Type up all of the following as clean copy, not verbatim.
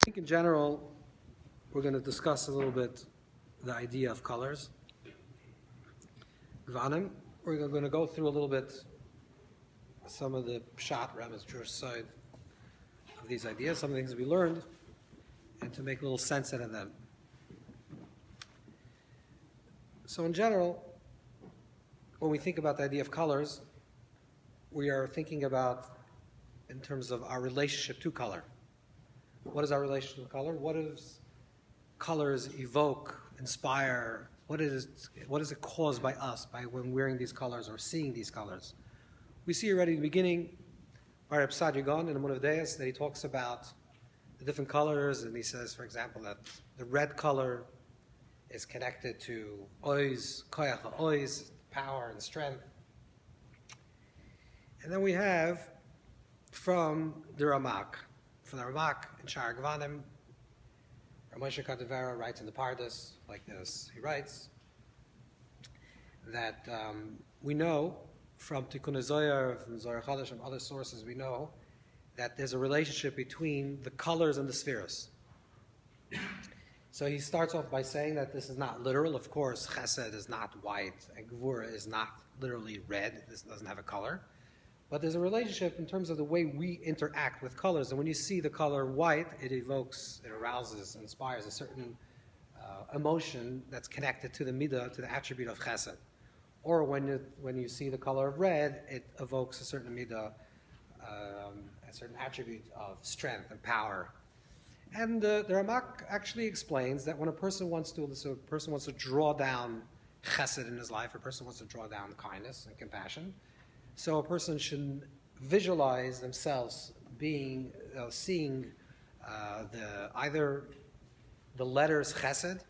think in general, we're going to discuss a little bit the idea of colors. Gevanim. We're going to go through a little bit some of the pshat, Rabbi's Jewish side of these ideas, some of the things we learned, and to make a little sense out of them. So in general, when we think about the idea of colors, we are thinking about in terms of our relationship to color. What is our relationship to color? What does colors evoke, inspire? What is it caused by us by when wearing these colors or seeing these colors? We see already in the beginning by Rabbi Sadigan in the Munaf Deis that he talks about the different colors, and he says, for example, that the red color is connected to ois, koyach ois, power and strength. And then we have from the Ramak in Shiur Gevanim, Moshe Kadavera writes in the Pardes like this. He writes that we know from Tikkun Zohar, from Zohar Chadash, from other sources, we know that there's a relationship between the colors and the spheres. So he starts off by saying that this is not literal. Of course, Chesed is not white, and Gevura is not literally red. This doesn't have a color. But there's a relationship in terms of the way we interact with colors. And when you see the color white, it evokes, it arouses, inspires a certain emotion that's connected to the midah, to the attribute of chesed. Or when you see the color of red, it evokes a certain midah, a certain attribute of strength and power. And the Ramak actually explains that when a person wants to draw down chesed in his life, a person wants to draw down kindness and compassion, so a person should visualize themselves seeing either the letters chesed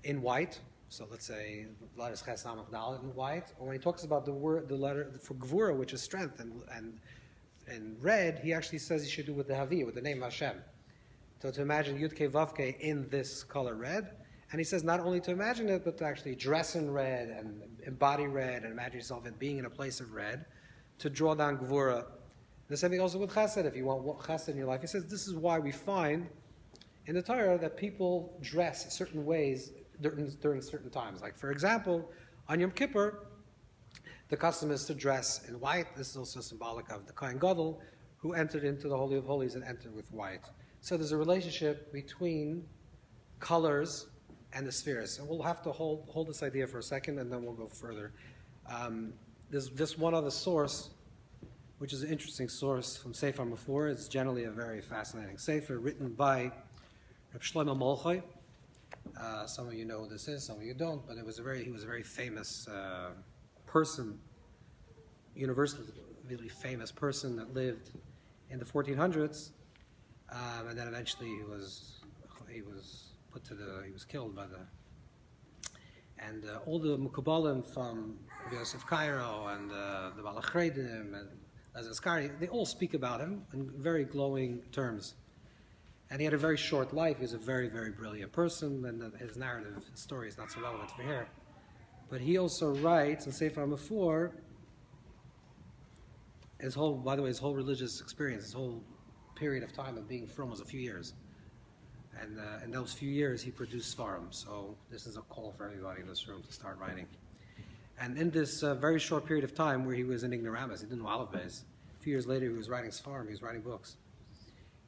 in white. So let's say the letters chesed samach daled in white. Or when he talks about the letter for gvura, which is strength, and in red, he actually says he should do with the havi, with the name Hashem. So to imagine Yud Kei Vav Kei in this color red. And he says not only to imagine it, but to actually dress in red and embody red and imagine yourself in being in a place of red, to draw down Gevura. The same thing also with Chesed. If you want Chesed in your life, he says this is why we find in the Torah that people dress certain ways during certain times. Like, for example, on Yom Kippur, the custom is to dress in white. This is also symbolic of the Kohen Gadol, who entered into the Holy of Holies and entered with white. So there's a relationship between colors and the spheres. And we'll have to hold this idea for a second, and then we'll go further. There's just one other source, which is an interesting source from Sefer Mafur. It's generally a very fascinating Sefer, written by Reb Shlomo Molchoi. Some of you know who this is, some of you don't, but he was a very famous person, universally famous person that lived in the 1400s, and then eventually he was killed by and all the Mukabalim from Yosef Cairo and the Balachredim and Lazaskari, they all speak about him in very glowing terms. And he had a very short life. He was a very, very brilliant person, and his narrative, his story is not so relevant for here. But he also writes in Sefer Mafur, his whole religious experience, his whole period of time of being from was a few years. And in those few years, he produced Svarim. So this is a call for everybody in this room to start writing. And in this very short period of time where he was in ignoramus, he didn't know Aleph Beis, a few years later he was writing Svarim, he was writing books.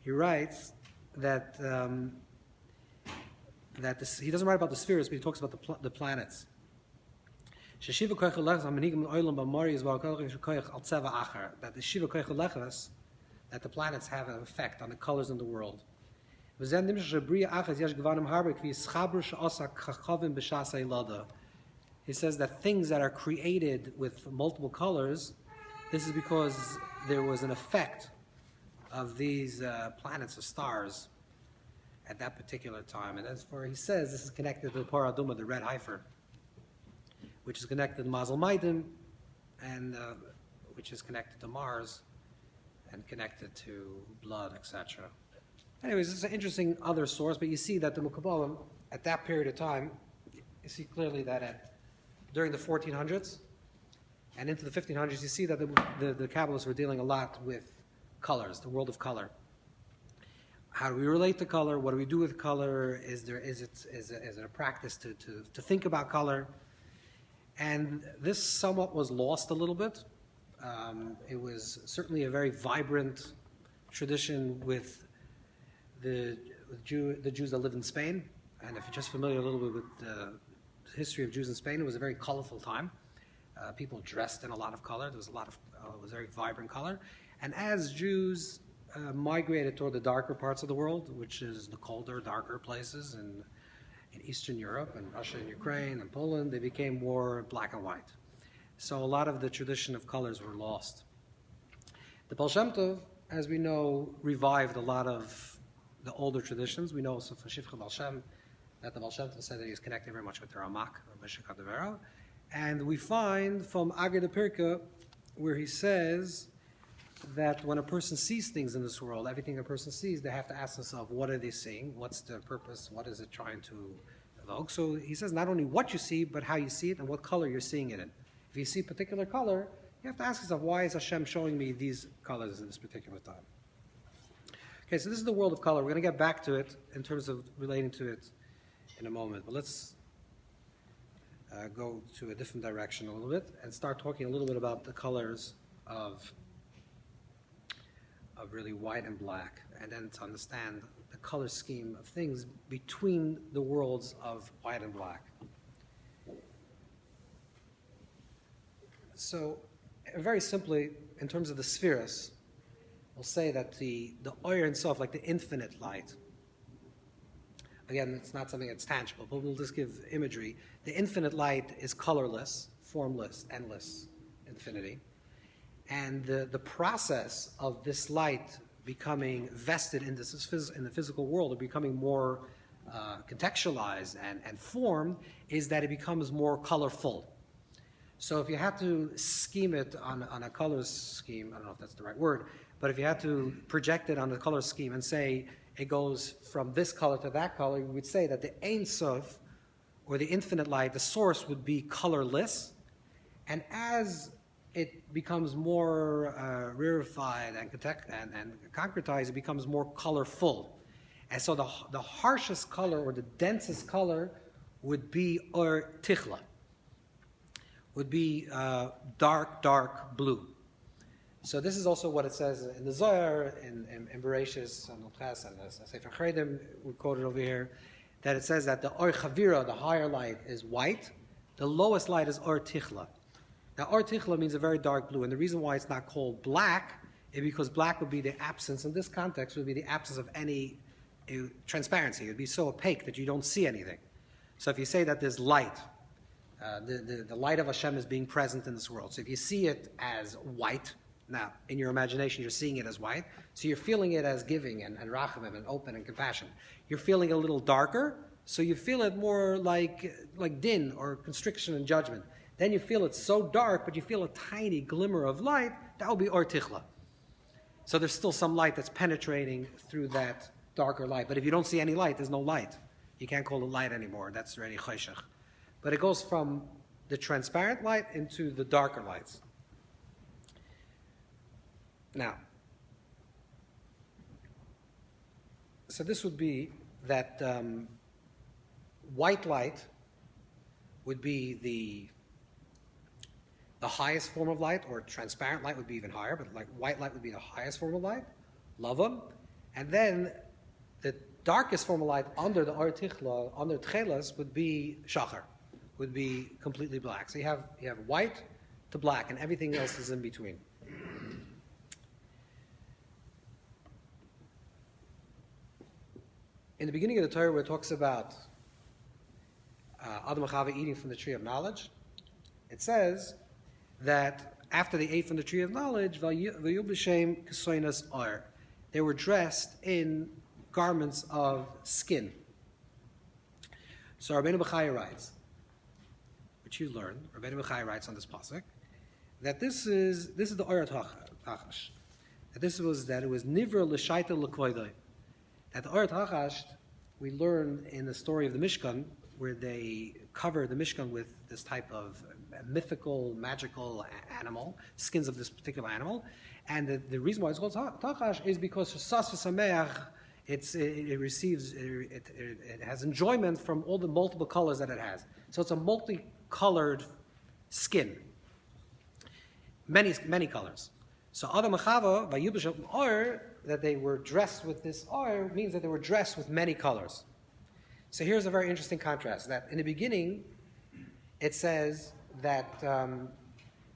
He writes that he doesn't write about the spheres, but he talks about the planets. That the Shiva Koich, that the planets have an effect on the colors in the world. He says that things that are created with multiple colors, this is because there was an effect of these planets or stars at that particular time. And as for, he says, this is connected to the Paraduma, the red heifer, which is connected to Mazel Maidim, and which is connected to Mars, and connected to blood, etc. Anyways, it's an interesting other source, but you see that the Mukabalim, at that period of time, you see clearly that during the 1400s and into the 1500s, you see that the Kabbalists were dealing a lot with colors, the world of color. how do we relate to color? What do we do with color? Is it a practice to think about color? And this somewhat was lost a little bit. It was certainly a very vibrant tradition with the Jews that lived in Spain. And if you're just familiar a little bit with the history of Jews in Spain, it was a very colorful time. People dressed in a lot of color. There was it was very vibrant color. And as Jews migrated toward the darker parts of the world, which is the colder, darker places in Eastern Europe and Russia and Ukraine and Poland, they became more black and white. So a lot of the tradition of colors were lost. The Baal Shem Tov, as we know, revived a lot of the older traditions. We know also from Shifcha Baal Shem that the Baal Shem Tov said that he was connected very much with the Ramak, or Meshach HaDevera. And we find from Agir de Pirka, where he says that when a person sees things in this world, everything a person sees, they have to ask themselves, what are they seeing? What's the purpose? What is it trying to evoke? So he says not only what you see, but how you see it and what color you're seeing it in. If you see a particular color, you have to ask yourself, why is Hashem showing me these colors in this particular time? Okay, so this is the world of color. We're going to get back to it in terms of relating to it in a moment. But let's go to a different direction a little bit and start talking a little bit about the colors of really white and black, and then to understand the color scheme of things between the worlds of white and black. So, very simply, in terms of the spheres, we'll say that the Oyer itself, like the infinite light, again, it's not something that's tangible, but we'll just give imagery. The infinite light is colorless, formless, endless, infinity. And the process of this light becoming vested in the physical world, or becoming more contextualized and formed, is that it becomes more colorful. So if you had to scheme it on a color scheme, I don't know if that's the right word, but if you had to project it on a color scheme and say it goes from this color to that color, you would say that the Ein Sof, or the infinite light, the source, would be colorless. And as it becomes more rarefied and concretized, it becomes more colorful. And so the harshest color, or the densest color, would be Or Tichla, would be dark blue. So this is also what it says in the Zohar, in Bereshis, and Luchas, and the Sefer Chredim, we quoted over here, that it says that the Or Chavira, the higher light, is white, the lowest light is Or Tichla. Now, Or Tichla means a very dark blue, and the reason why it's not called black is because black would be the absence, in this context, would be the absence of any transparency. It would be so opaque that you don't see anything. So if you say that there's light, the light of Hashem is being present in this world. So if you see it as white, now, in your imagination, you're seeing it as white, so you're feeling it as giving and rachamim and open and compassion. You're feeling it a little darker, so you feel it more like din, or constriction and judgment. Then you feel it so dark, but you feel a tiny glimmer of light, that would be Or Tichla. So there's still some light that's penetrating through that darker light. But if you don't see any light, there's no light. You can't call it light anymore. That's already chayshach. But it goes from the transparent light into the darker lights. Now, so this would be that white light would be the highest form of light, or transparent light would be even higher, but like white light would be the highest form of light, lavam, and then the darkest form of light under the Or Tichla, under Tchelas, would be shachar, would be completely black. So you have white to black, and everything else is in between. In the beginning of the Torah, where it talks about Adam and Chava eating from the tree of knowledge, it says that after they ate from the tree of knowledge, they were dressed in garments of skin. So Rabbeinu Bechai writes, which you learn, Rabbeinu Bechai writes on this pasuk, that this is the Or Tachash. That it was Nivra L'Shaita L'Kvoidai. At the Or Tachash, we learn in the story of the Mishkan, where they cover the Mishkan with this type of mythical, magical animal, skins of this particular animal. And the reason why it's called Tachash is because Sas V'Sameach it receives, it has enjoyment from all the multiple colors that it has. So it's a multicolored skin. Many colors. So Adam Machava, by Yubashim Or, that they were dressed with this Or, means that they were dressed with many colors. So here's a very interesting contrast, that in the beginning, it says that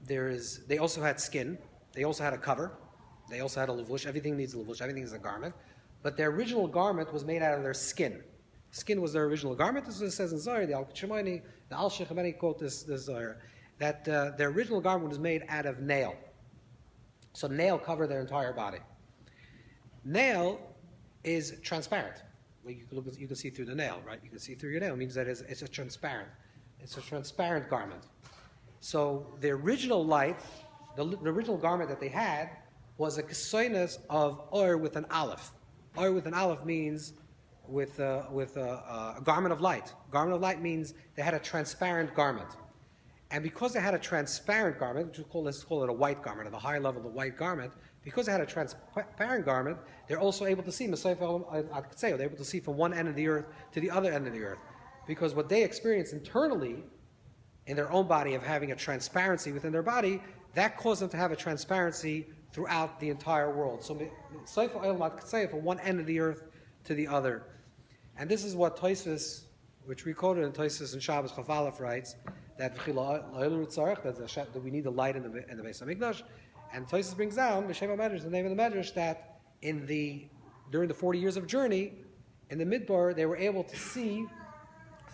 they also had skin, they also had a cover, they also had a levush, everything needs a levush, everything is a garment, but their original garment was made out of their skin. Skin was their original garment. This is what it says in Zohar, the Al-Shemani, the Al-Shechamani quote this Zohar, that their original garment was made out of nail. So nail covered their entire body. Nail is transparent. You can see through the nail, right? You can see through your nail. It means that it's a transparent garment. So the original light, the original garment that they had was a kesoinus of or with an aleph. Or with an aleph means with a garment of light. Garment of light means they had a transparent garment. And because they had a transparent garment, let's call it a white garment, at the higher level, the white garment, because they had a transparent garment, they're also able to see, they're able to see from one end of the earth to the other end of the earth. Because what they experience internally in their own body of having a transparency within their body, that caused them to have a transparency throughout the entire world. So from one end of the earth to the other. And this is what Tosfos, which we quoted in Tosfos and Shabbos Chaf Aleph, writes, that we need the light in the Beis HaMikdash. And Tosfos brings down, the name of the Medrash, that during the 40 years of journey, in the Midbar, they were able to see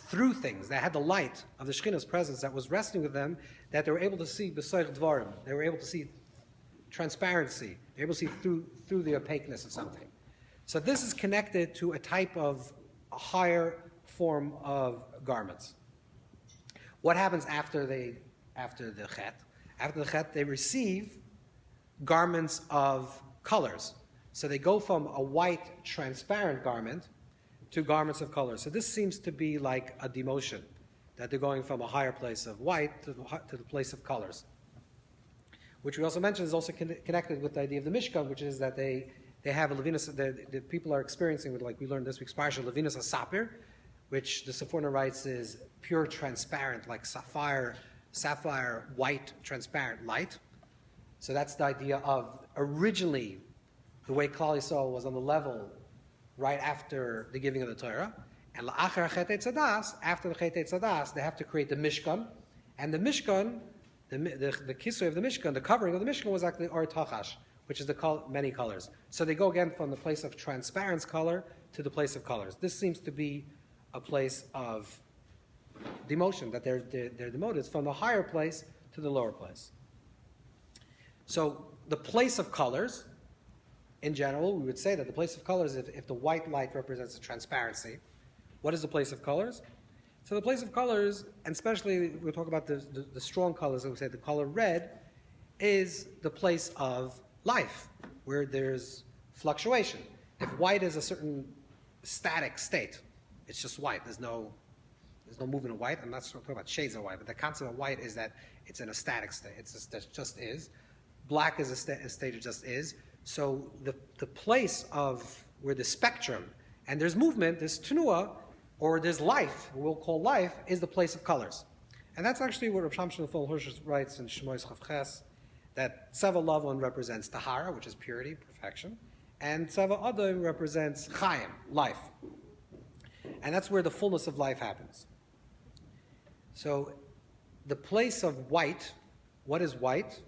through things. They had the light of the Shekhinah's presence that was resting with them, that they were able to see B'soich Dvarim. They were able to see transparency. They were able to see through the opaqueness of something. So this is connected to a type of a higher form of garments. What happens after the Chet? After the Chet, they receive garments of colors. So they go from a white, transparent garment to garments of colors. So this seems to be like a demotion, that they're going from a higher place of white to the place of colors. Which we also mentioned is also connected with the idea of the Mishkan, which is that they have a Levinus, the people are experiencing, with, like we learned this week's Parsha, Levinus HaSapir, which the Sephorna writes is pure transparent, like sapphire, white, transparent light. So that's the idea of originally the way Klal Yisrael was on the level right after the giving of the Torah. And la'achar Chet Tzadas, after the Chet Tzadas, they have to create the Mishkan. And the Mishkan, the kisui of the Mishkan, the covering of the Mishkan was actually Or Tachash, which is many colors. So they go again from the place of transparent color to the place of colors. This seems to be a place of demotion, that they're demoted from the higher place to the lower place. So the place of colors, in general, we would say that the place of colors, if the white light represents a transparency, what is the place of colors? So the place of colors, and especially we'll talk about the strong colors, we say the color red, is the place of life, where there's fluctuation. If white is a certain static state, it's just white. There's no movement of white. I'm not talking about shades of white, but the concept of white is that it's in a static state. It just is. Black is a state it just is. So the place of where the spectrum, and there's movement, there's tenua, or there's life, we'll call life, is the place of colors. And that's actually what Rav Shamshon Hirsch writes in Shemois Chav Ches, that Tzeva Lavon represents Tahara, which is purity, perfection, and Tzeva Adam represents Chaim, life. And that's where the fullness of life happens. So the place of white, what is white?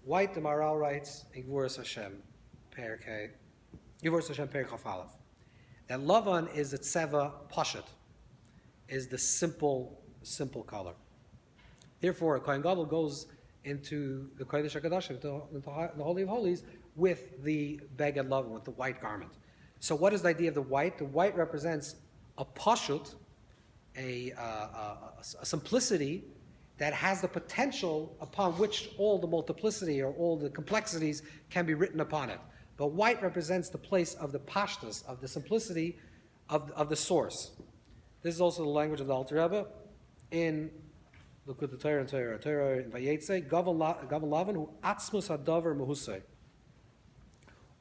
White, the Maharal writes, in Gevuras Hashem, Perek Chaf Aleph, that Lavan is the Tzeva Pashat, is the simple color. Therefore, a Kohen Gadol goes into the Kodesh HaKadoshim, the Holy of Holies, with the Beged Lavan, with the white garment. So what is the idea of the white? The white represents a Pashut, a simplicity that has the potential upon which all the multiplicity or all the complexities can be written upon it. But white represents the place of the pashtus, of the simplicity of the source. This is also the language of the Alter Rebbe in Likutei Torah and Torah in Vayetze, Gavan Lavan hu atzmus hadavar mehusay.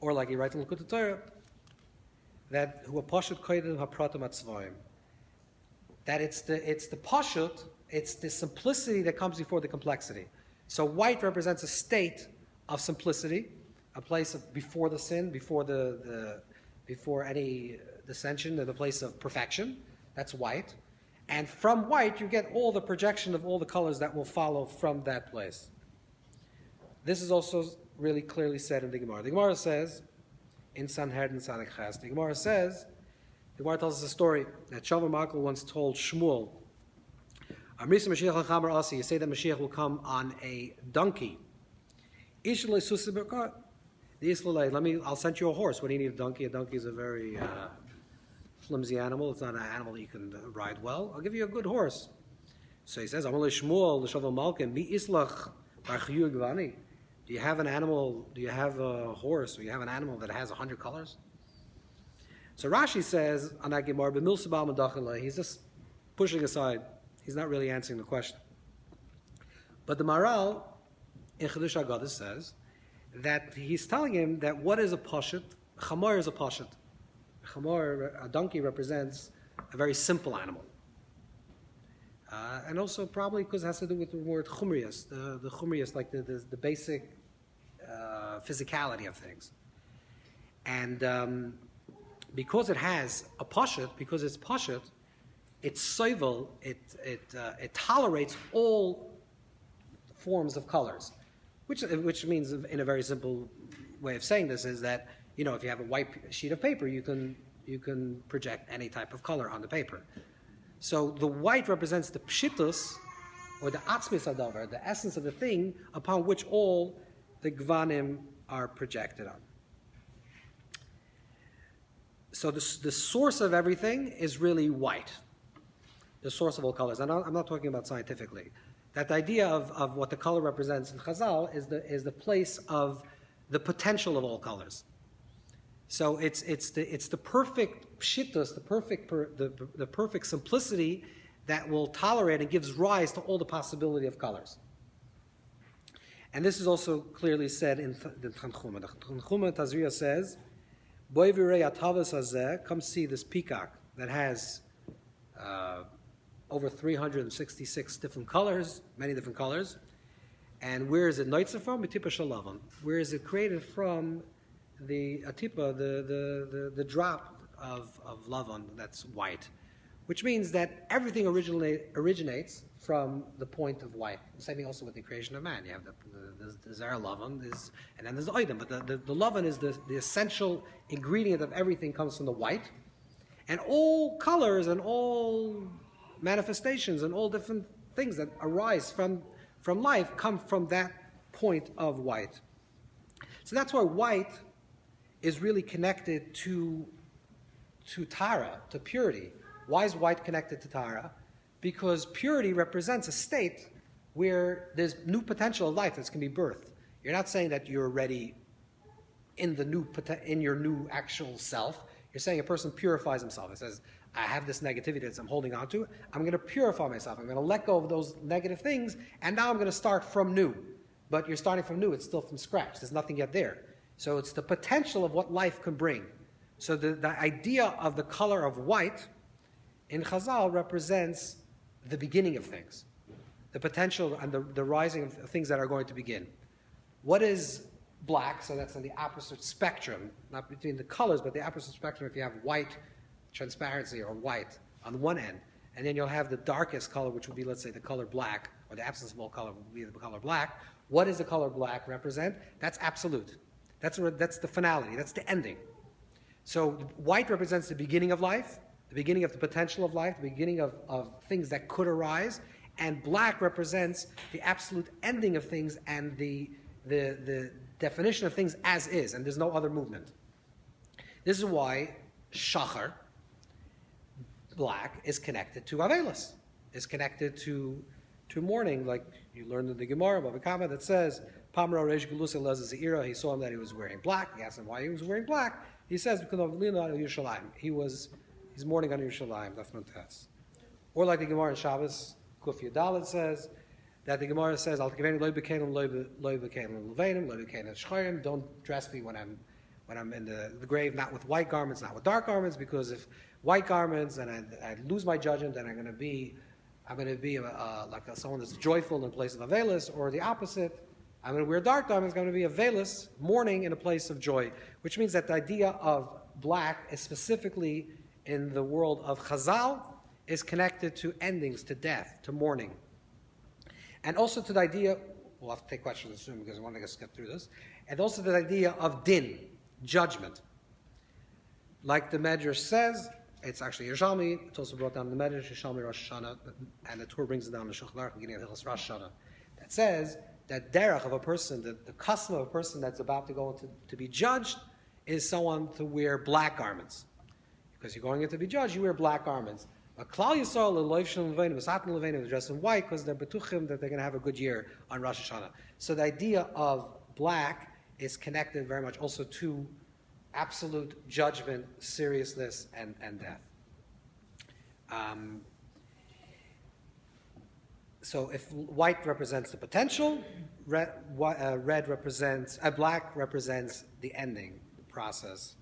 Or like he writes in Likutei Torah, that hu pashut koydem hapratim atzvayim. That it's the pashut, it's the simplicity that comes before the complexity. So white represents a state of simplicity, a place of before the sin, before any dissension, and the place of perfection. That's white. And from white, you get all the projection of all the colors that will follow from that place. This is also really clearly said in the Gemara. The Gemara says, in Sanhedrin Sanechas, the Gemara tells us a story that Shalom Malka once told Shmuel, you say that Mashiach will come on a donkey. I'll send you a horse. What do you need a donkey? A donkey is a very flimsy animal. It's not an animal that you can ride well. I'll give you a good horse. So he says, do you have an animal, do you have a horse, or do you have an animal that has 100 colors? So Rashi says, he's just pushing aside. He's not really answering the question. But the Maral in Chedush HaGadah says that he's telling him that what is a pashut? Chamor is a pashut. A donkey represents a very simple animal. And also probably because it has to do with the word chumrius, the chumrius, like the basic physicality of things. And because it has a pashut, because it's pashut, it's soivel, it tolerates all forms of colors, which means, in a very simple way of saying this, is that, you know, if you have a white sheet of paper, you can project any type of color on the paper. So the white represents the pshitus, or the atzmis hadavar, the essence of the thing upon which all the Gevanim are projected on. So the source of everything is really white, the source of all colors. And I'm not talking about scientifically. That the idea of what the color represents in Chazal is the place of the potential of all colors. So it's the perfect pshitus, the perfect simplicity that will tolerate and gives rise to all the possibility of colors. And this is also clearly said in the Tanchuma. The Tanchuma Tazria says, "Boi virei atavas hazeh," come see this peacock that has over 366 different colors, many different colors. And where is it noitza from? Atipa shalavan. Where is it created from? The atipa, the drop of lavan that's white, which means that everything originates from the point of white. The same thing also with the creation of man. You have the zera lavan, and then there's the item, but the lavan is the essential ingredient of everything comes from the white, and all colors and all manifestations and all different things that arise from life come from that point of white. So that's why white is really connected to Tara, to purity. Why is white connected to Tara? Because purity represents a state where there's new potential of life that's going to be birthed. You're not saying that you're already in your new actual self. You're saying a person purifies himself. It says, I have this negativity that I'm holding on to. I'm going to purify myself. I'm going to let go of those negative things, and now I'm going to start from new. But you're starting from new. It's still from scratch. There's nothing yet there. So it's the potential of what life can bring. So the idea of the color of white in Chazal represents the beginning of things, the potential and the rising of things that are going to begin. What is black? So that's on the opposite spectrum, not between the colors, but the opposite spectrum. If you have white transparency or white on one end, and then you'll have the darkest color, which would be, let's say, the color black, or the absence of all color would be the color black. What does the color black represent? That's absolute. That's the finality. That's the ending. So white represents the beginning of life, the beginning of the potential of life, the beginning of things that could arise, and black represents the absolute ending of things and the definition of things as is, and there's no other movement. This is why shachar, black, is connected to Avelis, is connected to mourning, like you learned in the Gemara, Bava Kama, that says, Pamra Reish Gelusa Leza Zeira, he saw him that he was wearing black. He asked him why he was wearing black. He says, because of Lina Yerushalayim. He's mourning on Yerushalayim, that's Montes. Or like the Gemara in Shabbos, Kuf Yadalit says, that the Gemara says, Al Kiveni Loi B'Kenim, Loi B'Kenim Levenim, Loi B'Kenim Shchayim, don't dress me when when I'm in the grave, not with white garments, not with dark garments, because if white garments, then I lose my judgment, then I'm going to be someone that's joyful in place of Avelis, or the opposite. I'm going to wear dark garments, going to be Avelis, mourning in a place of joy, which means that the idea of black is specifically in the world of Chazal is connected to endings, to death, to mourning. And also to the idea, we'll have to take questions soon because I want to get through this, and also to the idea of din, judgment. Like the Medrash says, it's actually Yerushalmi, it's also brought down in the Medrash, Yerushalmi Rosh Hashanah, and the Torah brings it down in the Shulchan Aruch, beginning of Hilchos Rosh Hashanah, that says that derech of a person, the custom of a person that's about to go to be judged, is someone to wear black garments. Because you're going in to be judged, you wear black garments. But Klal Yisrael, Leloivshin Levenim, V'satan Levenim, dressed in white because they're betuchim that they're going to have a good year on Rosh Hashanah. So the idea of black is connected very much also to absolute judgment, seriousness, and death. So if white represents the potential, black represents the ending, the process.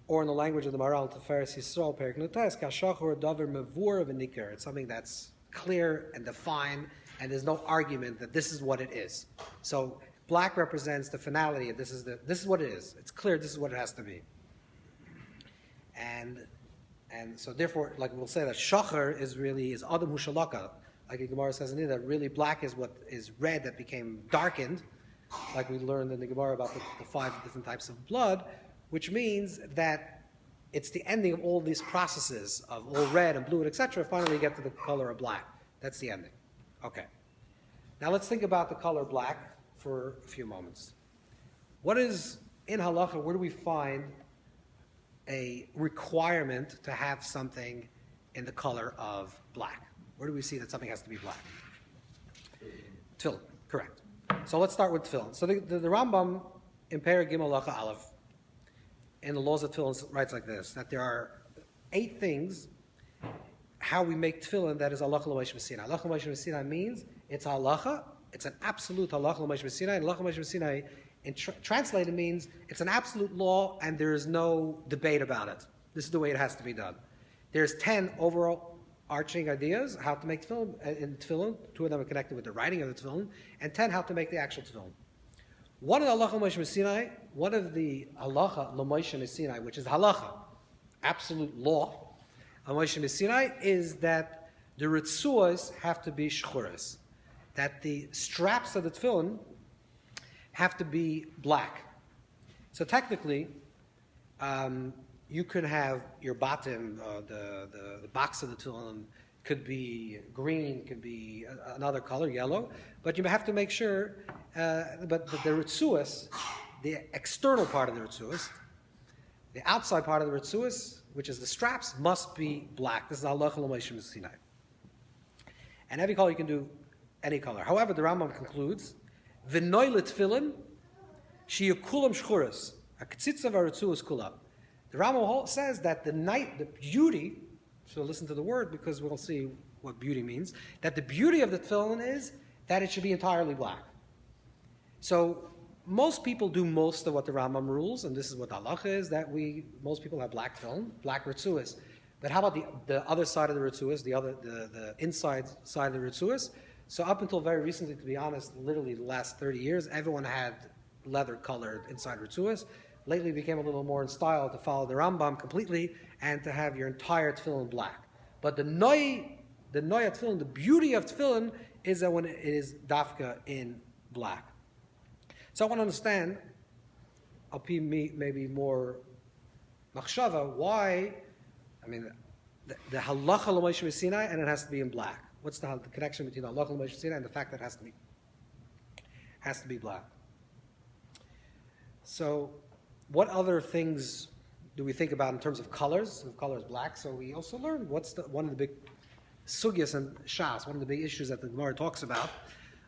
Or in the language of the Maharal, Teferes Yisrael, Perek Nutais, Kashachor Davar Mevur V'Nikar. It's something that's clear and defined, and there's no argument that this is what it is. So black represents the finality. This is what it is. It's clear. This is what it has to be. And so therefore, like we'll say that shachar is adam hushalaka. Like the Gemara says in it, that really black is what is red that became darkened, like we learned in the Gemara about the 5 different types of blood, which means that it's the ending of all these processes of all red and blue and etc. Finally, you get to the color of black. That's the ending. Okay. Now let's think about the color black for a few moments. What is, in Halacha, where do we find a requirement to have something in the color of black? Where do we see that something has to be black? Tefillin, correct. So let's start with tefillin. So the Rambam in Perek Gimel Halacha Aleph in the laws of tefillin writes like this, that there are 8 things how we make tefillin that is halacha l'moshe Sinai. Halacha l'moshe Sinai means it's halacha, it's an absolute halacha l'moshe Sinai, and halacha l'moshe Sinai translated means it's an absolute law and there is no debate about it. This is the way it has to be done. There's 10 overall arching ideas how to make tefillin in tefillin. 2 of them are connected with the writing of the tefillin, and 10 how to make the actual tefillin. One of the halacha l'moshe Sinai, one of the halacha l'moshe Sinai, which is halacha, absolute law, l'moshe Sinai, is that the ritzuos have to be shchuras, that the straps of the tefillin have to be black. So technically, you could have your bottom, the box of the tefillin could be green, could be another color, yellow, but you have to make sure, but the ritzuos, the external part of the ritzuos, the outside part of the ritzuos, which is the straps, must be black. This is halacha l'moshe Sinai. And every color you can do any color. However, the Rambam concludes, v'noy l'tefillin sheyekulam shchuras, ha'ketzitza v'ritzuos kulam. The Rambam says that the beauty, so listen to the word because we'll see what beauty means, that the beauty of the tefillin is that it should be entirely black. So most people do most of what the Rambam rules, and this is what the halacha is, that most people have black tefillin, black ritzuos. But how about the other side of the ritzuos, the inside side of the ritzuos? So up until very recently, to be honest, literally the last 30 years, everyone had leather-colored inside ritzuos. Lately it became a little more in style to follow the Rambam completely and to have your entire tefillin black. But the noy tefillin, the beauty of tefillin, is that when it is dafka in black. So I want to understand, I'll be maybe more machshava, why, the halacha l'moshe Sinai, and it has to be in black. What's the connection between the halacha l'moshe Sinai and the fact that it has to be black? So what other things do we think about in terms of colors? If color is black, so we also learn what's one of the big sugyas and shas, one of the big issues that the Gemara talks about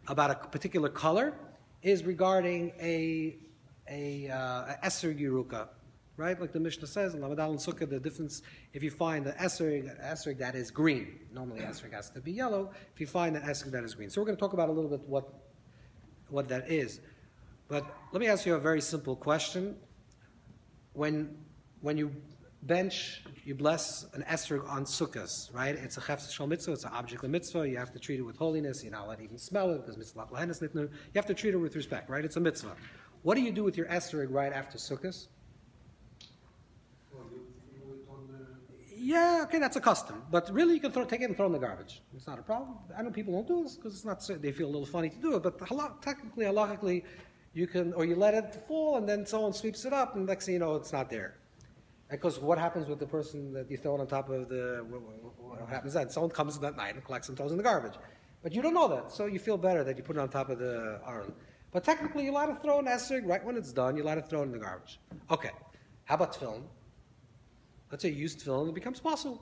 a particular color, is regarding a eser yeruka, right? Like the Mishnah says in Lamadal and Sukkah, the difference, if you find the eser that is green, normally eser has to be yellow, if you find the eser that is green. So we're going to talk about a little bit what that is. But let me ask you a very simple question. when you bench, you bless an esrog on sukkahs, right? It's a chefs shal mitzvah, it's an object of mitzvah, you have to treat it with holiness, you're not allowed to even smell it, because mitzvah lahenes nitnu. You have to treat it with respect, right? It's a mitzvah. What do you do with your esrog right after sukkahs? Yeah, okay, that's a custom. But really, you can take it and throw it in the garbage. It's not a problem. I know people don't do this because it's not. They feel a little funny to do it. But technically, halachically, you can, or you let it fall, and then someone sweeps it up, and next thing you know, it's not there. Because what happens with the person that you throw it on top of the? What happens then? Someone comes that night and collects and throws it in the garbage. But you don't know that, so you feel better that you put it on top of the aron. But technically, you're allowed to throw an esrog right when it's done. You're allowed to throw it in the garbage. Okay. How about tefillin? Let's say you use tefillin, it becomes possible.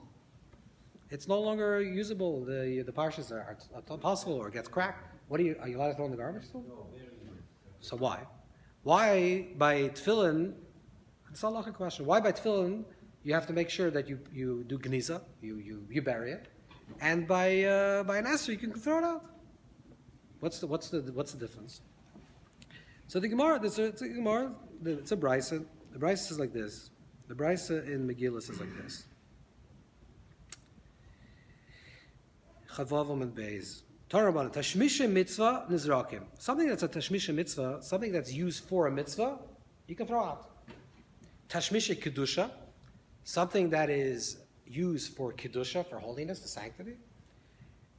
It's no longer usable. The parshas are possible or it gets cracked. Are you allowed to throw in the garbage still? No, so why? Why by tefillin? It's a halachic question. Why by tefillin you have to make sure that you do geniza, you bury it, and by an esrog you can throw it out. What's the difference? So the Gemara, it's a brisa. The brisa is like this. The brisa in Megillah is like this. Chavavam and Beis. Torah Tashmisha mitzvah nizrakim. Something that's a tashmisha mitzvah, something that's used for a mitzvah, you can throw out. Tashmisha kedusha, something that is used for kedusha, for holiness, the sanctity.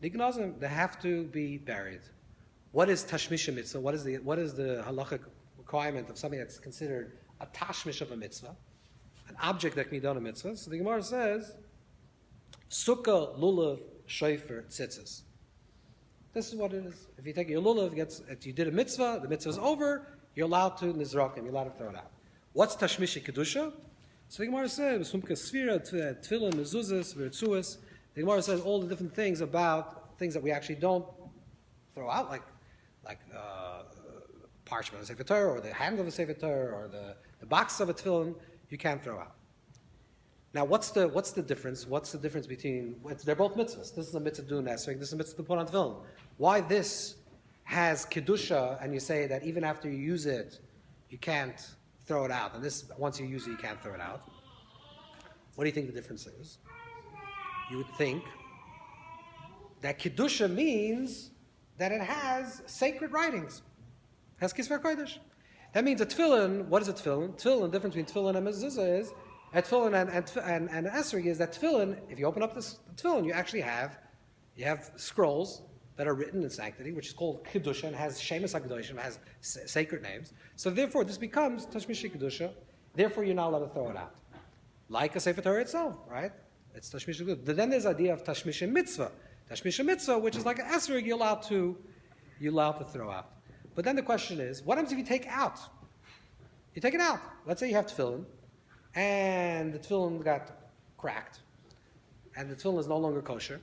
Nignazim, they have to be buried. What is tashmisha mitzvah? What is the halachic requirement of something that's considered a tashmish of a mitzvah? An object that can be done a mitzvah. So the Gemara says, Sukkah, Lulav, Shofar, Tzitzis. This is what it is. If you take your Lulav, you did a mitzvah, the mitzvah is over, you're allowed to nizrakim, you're allowed to throw it out. What's Tashmishi Kedusha? So the Gemara says, Sumka Sfira, Tefillin, Mezuzas, Virtuas. The Gemara says all the different things about things that we actually don't throw out, like parchment of a Sefer Torah, or the hand of a Sefer Torah, or the box of a tefillin. You can't throw out. Now, what's the difference? What's the difference between? They're both mitzvahs. This is a mitzvah to do an esrog. This is a mitzvah to put on tefillin. Why this has kedusha, and you say that even after you use it, you can't throw it out, and this once you use it, you can't throw it out. What do you think the difference is? You would think that kedusha means that it has sacred writings, has kisver kodesh. That means a tefillin, what is a tefillin? Tefillin, the difference between tefillin and mezuzah is, a tefillin and esrog is that tefillin, if you open up the tefillin, you actually have scrolls that are written in sanctity, which is called kedusha, and has shemus hakedoshim, has sacred names. So therefore, this becomes tashmishi kedusha. Therefore, you're not allowed to throw it out, like a sefer Torah itself, right? It's tashmishi kedusha. Then there's the idea of tashmishi mitzvah. Tashmishi mitzvah, which is like an esrog, you're allowed to throw out. But then the question is, what happens if you take out? You take it out. Let's say you have tefillin, and the tefillin got cracked, and the tefillin is no longer kosher,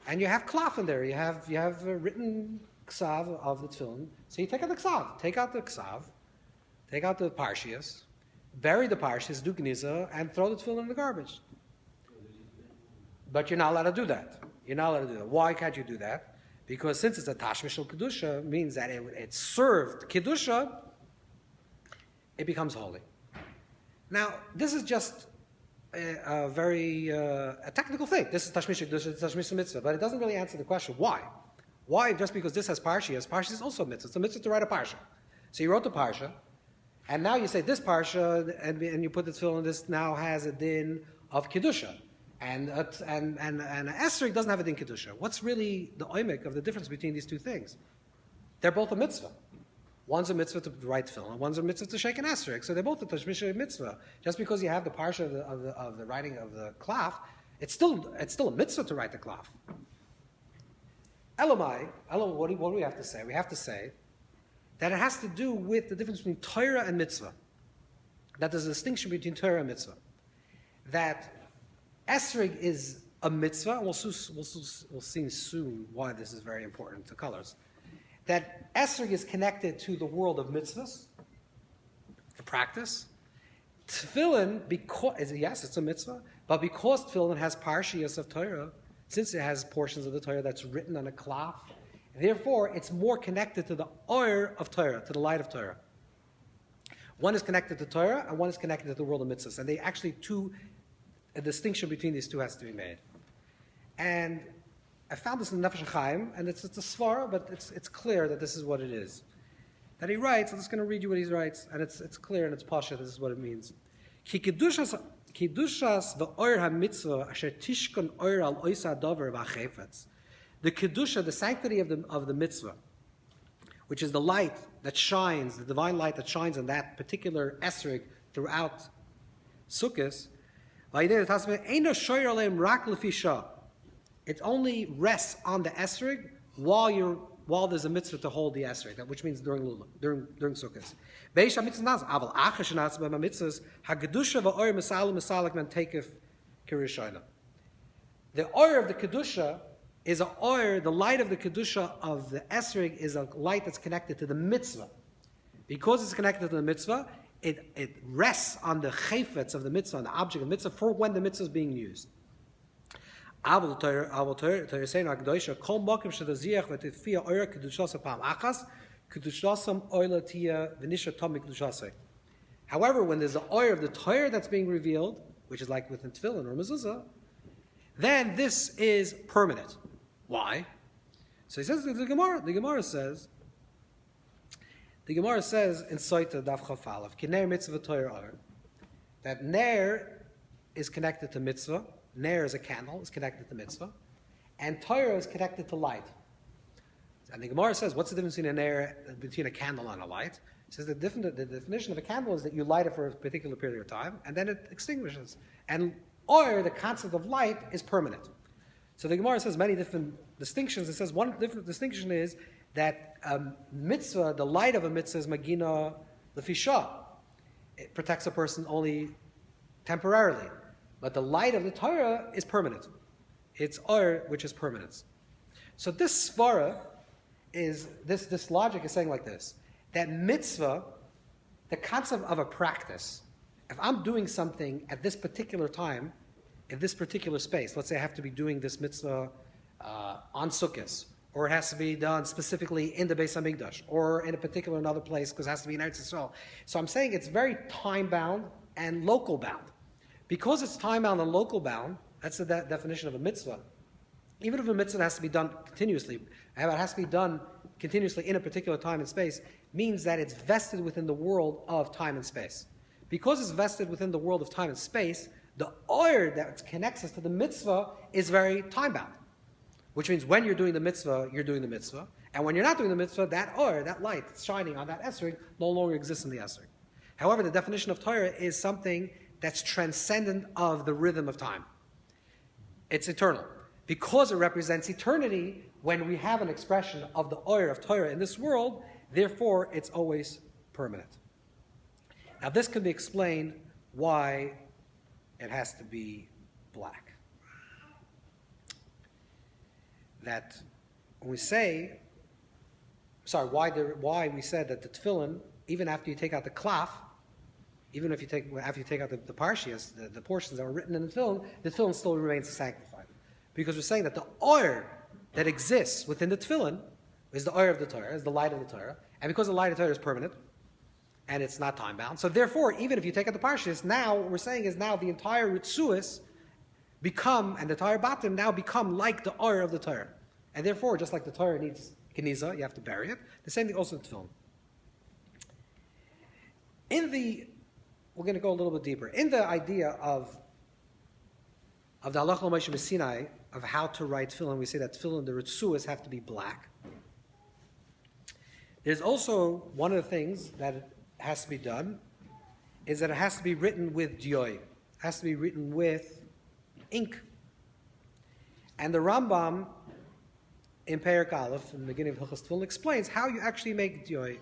and you have klaf in there. You have a written ksav of the tefillin. So you take out the ksav, take out the parshias, bury the parshias, do gniza, and throw the tefillin in the garbage. But you're not allowed to do that. Why can't you do that? Because since it's a tashmish kedusha, means that it served kedusha, it becomes holy. Now, this is just a very technical thing. This is tashmish kedusha, tashmish mitzvah, but it doesn't really answer the question why. Why? Just because this has parshias is also a mitzvah. It's a mitzvah to write a parsha. So you wrote the parsha, and now you say this parsha, and you put the tefillin. This now has a din of kedusha. And an esrog doesn't have a din kedusha. What's really the oimek of the difference between these two things? They're both a mitzvah. One's a mitzvah to write tefillin, one's a mitzvah to shake an esrog. So they're both a tashmish mitzvah. Just because you have the parsha of the writing of the klaf, it's still a mitzvah to write the klaf. Elamai, what do we have to say? We have to say that it has to do with the difference between Torah and mitzvah. That there's a distinction between Torah and mitzvah. That esrog is a mitzvah, and we'll see soon why this is very important to colors. That esrog is connected to the world of mitzvahs, the practice. Tefillin, yes, it's a mitzvah, but because tefillin has parshias of Torah, since it has portions of the Torah that's written on a klaf, therefore it's more connected to the oir of Torah, to the light of Torah. One is connected to Torah, and one is connected to the world of mitzvahs. And they actually a distinction between these two has to be made. And I found this in Nefesh HaChaim, and it's a svara, but it's clear that this is what it is. That he writes, I'm just going to read you what he writes, and it's clear and it's pasha, this is what it means. Ki kedushas v'oir ha-mitzvah asher tishkon oir al oisa dover v'achefetz. The kedusha, the sanctity of the mitzvah, which is the light that shines, the divine light that shines on that particular esrog throughout Sukkot, it only rests on the esrog while there's a mitzvah to hold the esrog, which means during Sukkot. The oil of the kedusha is a oil. The light of the kedusha of the esrog is a light that's connected to the mitzvah. Because it's connected to the mitzvah, it rests on the chayfetz of the mitzvah, on the object of the mitzvah, for when the mitzvah is being used. However, when there's the oil of the Torah that's being revealed, which is like within tefillin or mezuzah, then this is permanent. Why? So he says the Gemara. The Gemara says in Soita Daf Chaf Aleph, K'ner mitzvah Torah, that ner is connected to mitzvah. Ner is a candle, is connected to mitzvah, and Torah is connected to light. And the Gemara says, what's the difference between a candle and a light? It says the definition of a candle is that you light it for a particular period of time, and then it extinguishes. And or the concept of light is permanent. So the Gemara says many different distinctions. It says one different distinction is that mitzvah, the light of a mitzvah is magina lefisha. It protects a person only temporarily. But the light of the Torah is permanent. It's or, which is permanence. So this svara is, this logic is saying like this, that mitzvah, the concept of a practice, if I'm doing something at this particular time, in this particular space, let's say I have to be doing this mitzvah on Sukkot, or it has to be done specifically in the Beis HaMikdash, or in a particular another place because it has to be in Eretz Yisrael. So I'm saying it's very time-bound and local-bound. Because it's time-bound and local-bound, that's the definition of a mitzvah. Even if a mitzvah has to be done continuously, it has to be done continuously in a particular time and space, means that it's vested within the world of time and space. Because it's vested within the world of time and space, the oir that connects us to the mitzvah is very time-bound. Which means when you're doing the mitzvah, you're doing the mitzvah. And when you're not doing the mitzvah, that oir, that light that's shining on that esrog, no longer exists in the esrog. However, the definition of Torah is something that's transcendent of the rhythm of time. It's eternal. Because it represents eternity, when we have an expression of the oir of Torah in this world, therefore it's always permanent. Now this can be explained why it has to be black. That when we say, why we said that the tefillin, even after you take out the klaf, even if after you take out the parshias, the portions that were written in the tefillin still remains sanctified. Because we're saying that the oir that exists within the tefillin is the oir of the Torah, is the light of the Torah. And because the light of the Torah is permanent, and it's not time-bound, so therefore, even if you take out the parshias, now what we're saying is now the entire ritzuas and the entire batim now become like the oir of the Torah. And therefore, just like the Torah needs keniza, you have to bury it, the same thing also in the tefillin. We're going to go a little bit deeper. In the idea of the Halacha L'Moshe B'Sinai, of how to write tefillin, we say that tefillin, the ritzuas have to be black. There's also one of the things that has to be done is that it has to be written with dioy. It has to be written with ink. And the Rambam in Perek Aleph, in the beginning of Hilchos Tefillin, explains how you actually make dioy.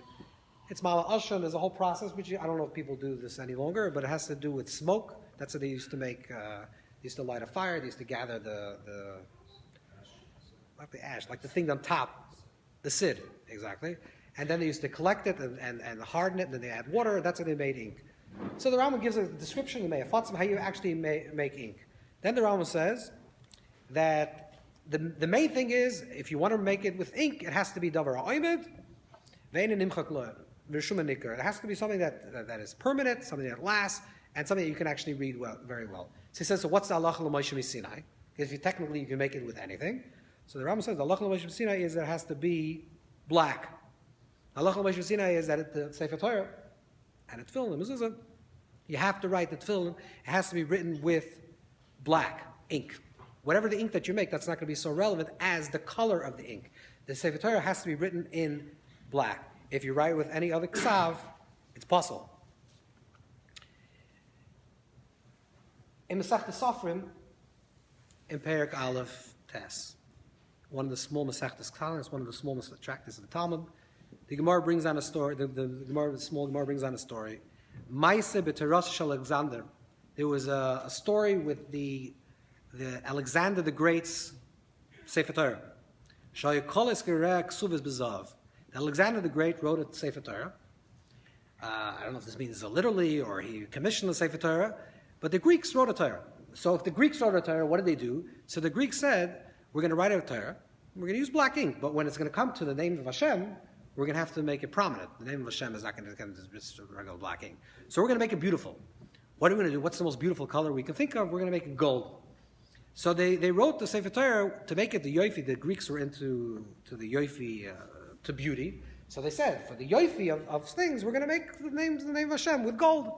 It's Mala Ashon, there's a whole process, which I don't know if people do this any longer, but it has to do with smoke. That's what they used to make. They used to light a fire, they used to gather like the ash, like the thing on top, the sid, exactly. And then they used to collect it and harden it, and then they add water, that's how they made ink. So the Rambam gives a description of how you actually make ink. Then the Rambam says that the main thing is, if you want to make it with ink, it has to be davar ha'omed, ve'ein nimchak lo. It has to be something that is permanent, something that lasts, and something that you can actually read very well. So he says, so what's the halacha l'Moshe Sinai? Because technically you can make it with anything. So the Rambam says the halacha l'Moshe Sinai is that it has to be black. The halacha l'Moshe Sinai is that the Sefer Torah and the tefillin, the mezuzah, you have to write the tefillin. It has to be written with black ink. Whatever the ink that you make, that's not going to be so relevant as the color of the ink. The Sefer Torah has to be written in black. If you write with any other ksav, it's possible. In Masechta Sofrim, in Perek Aleph Tes, one of the small Masechtas Ksav, one of the small tractates of the Talmud, the Gemara brings on a story. The small Gemara brings on a story. Maise b'Teras Alexander. There was a story with the Alexander the Great's Sefer Torah. Alexander the Great wrote a Sefer Torah. I don't know if this means literally or he commissioned the Sefer Torah, but the Greeks wrote a Torah. So if the Greeks wrote a Torah, what did they do? So the Greeks said, we're going to write a Torah, we're going to use black ink, but when it's going to come to the name of Hashem, we're going to have to make it prominent. The name of Hashem is not going to be just regular black ink. So we're going to make it beautiful. What are we going to do? What's the most beautiful color we can think of? We're going to make it gold. So they wrote the Sefer Torah to make it the yoifi. The Greeks were into the yoifi, to beauty. So they said, for the yoifi of things, we're going to make the name of Hashem with gold.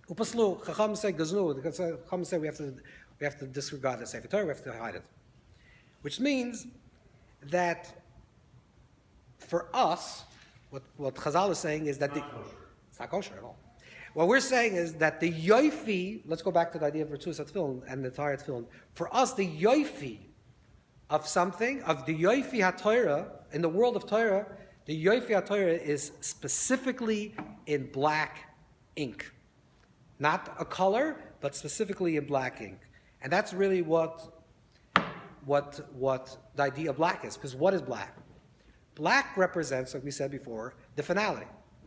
Upaslu, Chacham say gaznu. Chacham say we have to disregard the Sefer Torah. We have to hide it, which means that for us, what Chazal is saying is that it's not kosher at all. What we're saying is that the yoifi, let's go back to the idea of Ritzus HaTefillin and the Torah HaTefillin. For us, the yoifi of something, of the yoifi HaTorah, in the world of Torah, the yoifi HaTorah is specifically in black ink. Not a color, but specifically in black ink. And that's really what the idea of black is. Because what is black? Black represents, like we said before, the finality.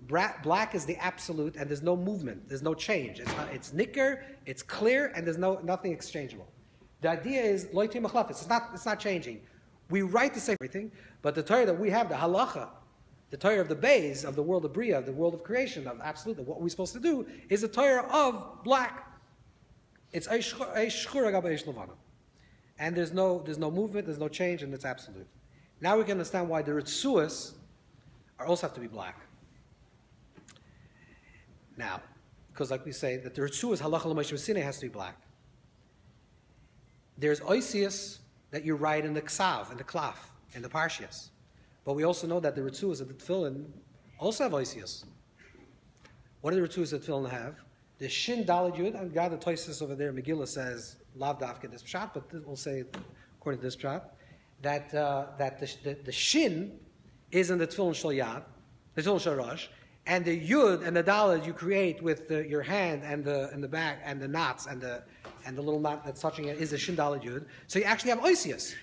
Black is the absolute, and there's no movement, there's no change. It's nicker, it's clear, and there's nothing exchangeable. The idea is loyte machlafis. It's not changing. We write to say everything, but the Torah that we have, the Halacha, the Torah of the Beis, of the world of Bria, the world of creation, of absolute, what we're supposed to do, is a Torah of black. It's eish shchur agab eish levana, and there's no movement, there's no change, and it's absolute. Now we can understand why the Ritzuas also have to be black. Now, because like we say, that the Ritzuas halacha l'Moshe Sinai has to be black. There's oisius that you write in the ksav, in the klaf, in the parshias. But we also know that the Ritzuas of the tefillin also have oisius. What do the Ritzuas of the tefillin have? The shin daled yud, and God the Toisus over there, Megillah says, lav dafka this pshat, but we'll say, according to this pshat, that the shin is in the tefillin shel yad, the tefillin shel rosh, and the yud and the daled you create with your hand and the back and the knots and the little knot that's touching it is the shin daled yud. So you actually have oisius.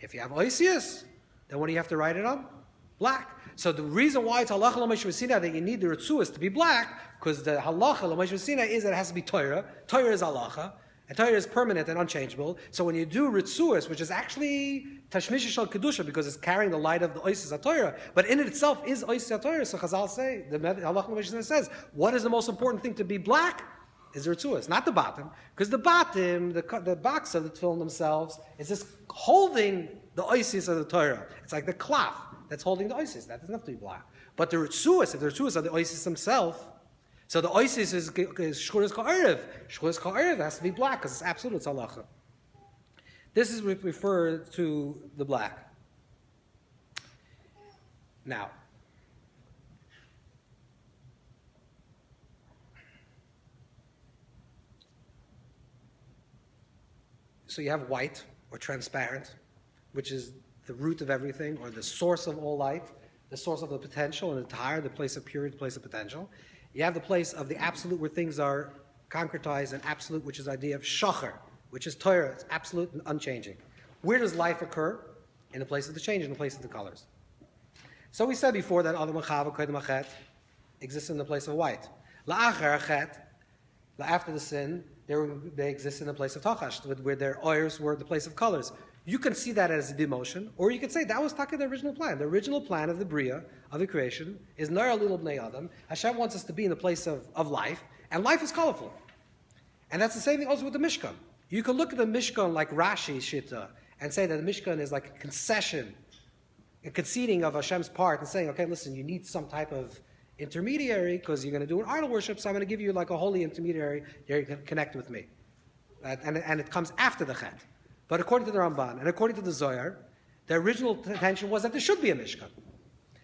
If you have oisius, then what do you have to write it on? Black. So the reason why it's halacha l'Moshe Sinai that you need the ritzuas to be black, because the halacha l'Moshe Sinai is that it has to be Torah. Torah is halacha, and Torah is permanent and unchangeable. So when you do ritzuas, which is actually tashmish shel kedusha, because it's carrying the light of the oisis Torah, but in it itself is oisis Torah. So Chazal say, the halacha l'Moshe Sinai says, what is the most important thing to be black? Is the ritzuas, not the bottom, because the bottom, the box of the tefillin themselves, is just holding the oisis of the Torah. It's like the klaf that's holding the oisis. That doesn't have to be black. But the ritzuas, if the ritzuas are the oisis themselves, so the oisis is shchuras ka'erev. Shchuras ka'erev has to be black because it's absolute, it's halacha. This is referred to the black. Now, so you have white or transparent, which is the root of everything, or the source of all light, the source of the potential, and the tire, the place of purity, the place of potential. You have the place of the absolute, where things are concretized, and absolute, which is the idea of shachar, which is Torah. It's absolute and unchanging. Where does life occur? In the place of the change, in the place of the colors. So we said before that other Machshava and Sod exists in the place of white. La'achar achet, after the sin, they exist in the place of tachash, where their oils were the place of colors. You can see that as a demotion, or you could say that was the original plan. The original plan of the Bria, of the creation, is Nara Lil Bnei Adam. Hashem wants us to be in the place of life, and life is colorful. And that's the same thing also with the Mishkan. You can look at the Mishkan like Rashi Shita, and say that the Mishkan is like a concession, a conceding of Hashem's part, and saying, okay, listen, you need some type of intermediary, because you're going to do an idol worship, so I'm going to give you like a holy intermediary, you can connect with me. And it comes after the Chet. But according to the Ramban and according to the Zohar, the original intention was that there should be a Mishkan.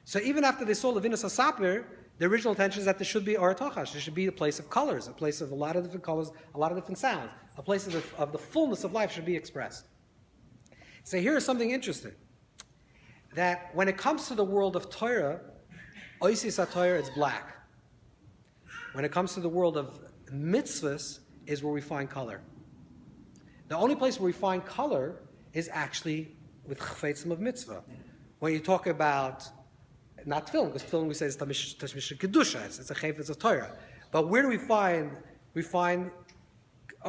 So even after they saw Levinas HaSapir, the original intention is that there should be Or Tochash. There should be a place of colors, a place of a lot of different colors, a lot of different sounds. A place of the fullness of life should be expressed. So here is something interesting. That when it comes to the world of Torah, Oisis HaTorah is black. When it comes to the world of mitzvahs, is where we find color. The only place where we find color is actually with chafetzim of mitzvah. When you talk about, not tefillin, because tefillin we say is tashmish kedusha, it's a chafetz of Torah. But where do we find,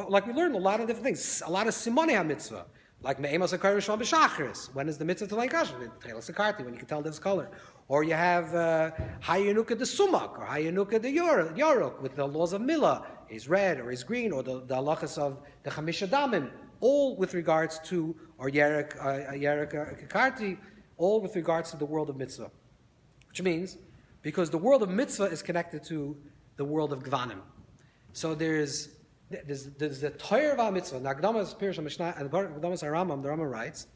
like we learned a lot of different things, a lot of simonei ha-mitzvah, like me'emas ha'kar rishon b'shachris, when is the mitzvah to lein kasher, telas ha'karti, when you can tell this color. Or you have hayanuka de sumak, or hayanuka de yorok, with the laws of milah, is red or is green, or the halachas of the chamisha damim, all with regards to, or yerek kakarti, all with regards to the world of mitzvah. Which means, because the world of mitzvah is connected to the world of Gevanim. So there's the Torah of mitzvah. Nagdamas Pirush Mishnah and Nagdamas Aramam, the Rambam writes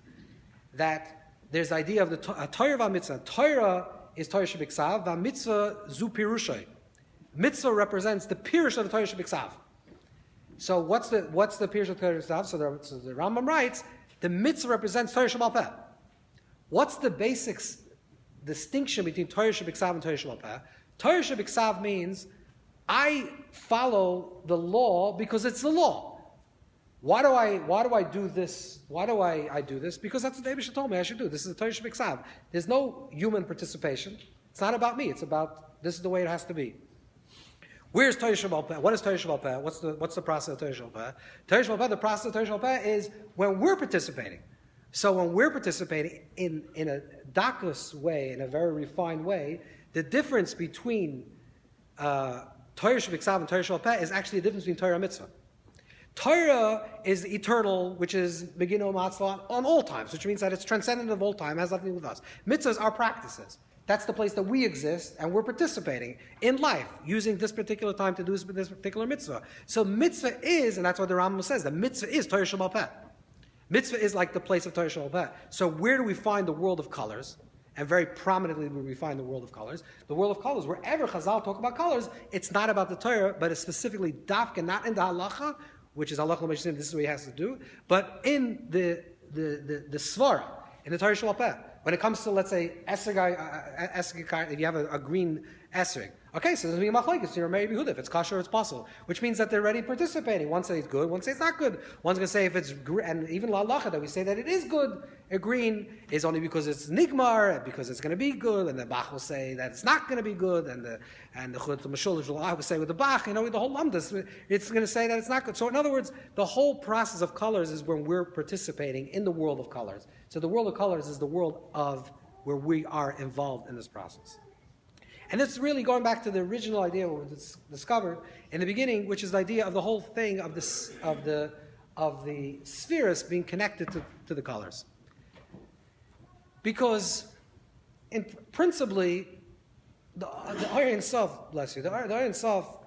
that there's the idea of the Torah of mitzvah. Torah is Torah shebiksav, va mitzvah zu pirushay. Mitzvah represents the pirush of the Torah shebiksav. So what's the pirush of Torah shebiksav? So the Rambam writes the mitzvah represents Torah shebal peh. What's the basic distinction between Torah shebiksav and Torah shebal peh? Torah shebiksav means I follow the law because it's the law. Why do I do this? Why do I do this? Because that's what the Rebbe told me I should do. This is the Torah shebiksav. There's no human participation. It's not about me. It's about this is the way it has to be. Where's Torah shebal peh? What is Torah shebal peh? What's the process of Torah shebal peh? Torah shebal peh, the process of Torah shebal peh is when we're participating. So when we're participating in a dakus way, in a very refined way, the difference between Torah shebiksav and Torah shebal peh is actually the difference between Torah and mitzvah. Torah is eternal, which is Megino Matzlah on all times, which means that it's transcendent of all time, has nothing to do with us. Mitzvahs are practices. That's the place that we exist, and we're participating in life, using this particular time to do this particular mitzvah. So mitzvah is, and that's what the Rambam says, the mitzvah is Torah shebal peh. Mitzvah is like the place of Torah shebal peh. So where do we find the world of colors? And very prominently where we find the world of colors. The world of colors, wherever Chazal talk about colors, it's not about the Torah, but it's specifically dafka, not in the halacha, which is halacha l'meshim, this is what he has to do, but in the svara, in the Torah shebal peh. When it comes to, let's say, esrog, if you have a green esrog, okay, so there's going to be machlokes, you're maybe Yehuda, if it's kosher, it's possible, which means that they're already participating. One says it's good, one says it's not good. One's going to say if it's green, and even la'alacha, that we say that it is good, green is only because it's nigmar, because it's going to be good, and the Bach will say that it's not going to be good, and the Chut Mashul will say with the Bach, the whole lamdas, it's going to say that it's not good. So in other words, the whole process of colors is when we're participating in the world of colors. So the world of colors is the world of where we are involved in this process. And this is really going back to the original idea we discovered in the beginning, which is the idea of the whole thing of the spheres being connected to the colors. Because, principally, the IYYUN Self, bless you, the IYYUN Self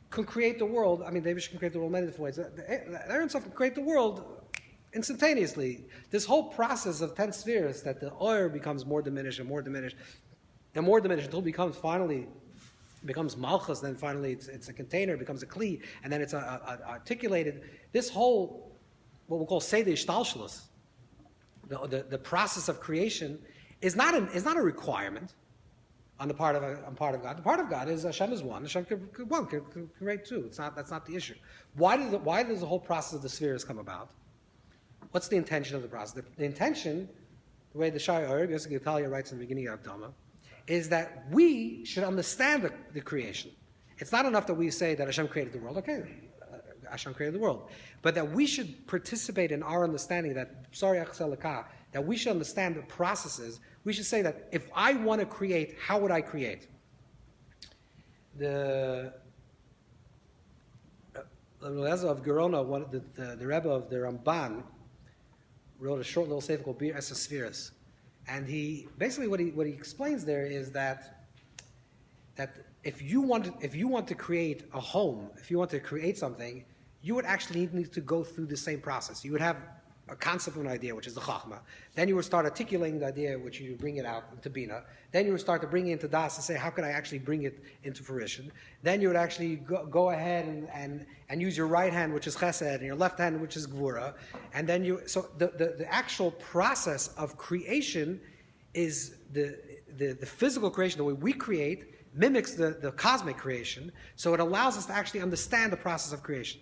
can create the world. I mean, David can create the world in many different ways. The IYYUN Self can create the world instantaneously. This whole process of 10 spheres, that the oil becomes more diminished and more diminished, and more diminished until it finally becomes malchus, then finally it's a container, it becomes a kli, and then it's articulated. This whole, what we'll call seder ishtalshelus, the process of creation, is not a requirement on the part of God. The part of God is Hashem is one. Hashem can create two. That's not the issue. Why does the whole process of the spheres come about? What's the intention of the process? The intention, the way the Shiur, Yosef Gitalia writes in the beginning of Dhamma, is that we should understand the creation. It's not enough that we say that Hashem created the world. Okay, Hashem created the world. But that we should participate in our understanding that we should understand the processes. We should say that if I want to create, how would I create? The Rebbe of Gerona, the Rebbe of the Ramban, wrote a short little sefer called Bir Es Spheres. And he basically what he explains there is that if you want to create a home, if you want to create something, you would actually need to go through the same process. You would have a concept of an idea, which is the chachma. Then you would start articulating the idea, which you bring it out into bina. Then you would start to bring it into das and say, how could I actually bring it into fruition? Then you would actually go ahead and use your right hand, which is chesed, and your left hand, which is gvura. And then so the actual process of creation is the physical creation, the way we create, mimics the cosmic creation. So it allows us to actually understand the process of creation.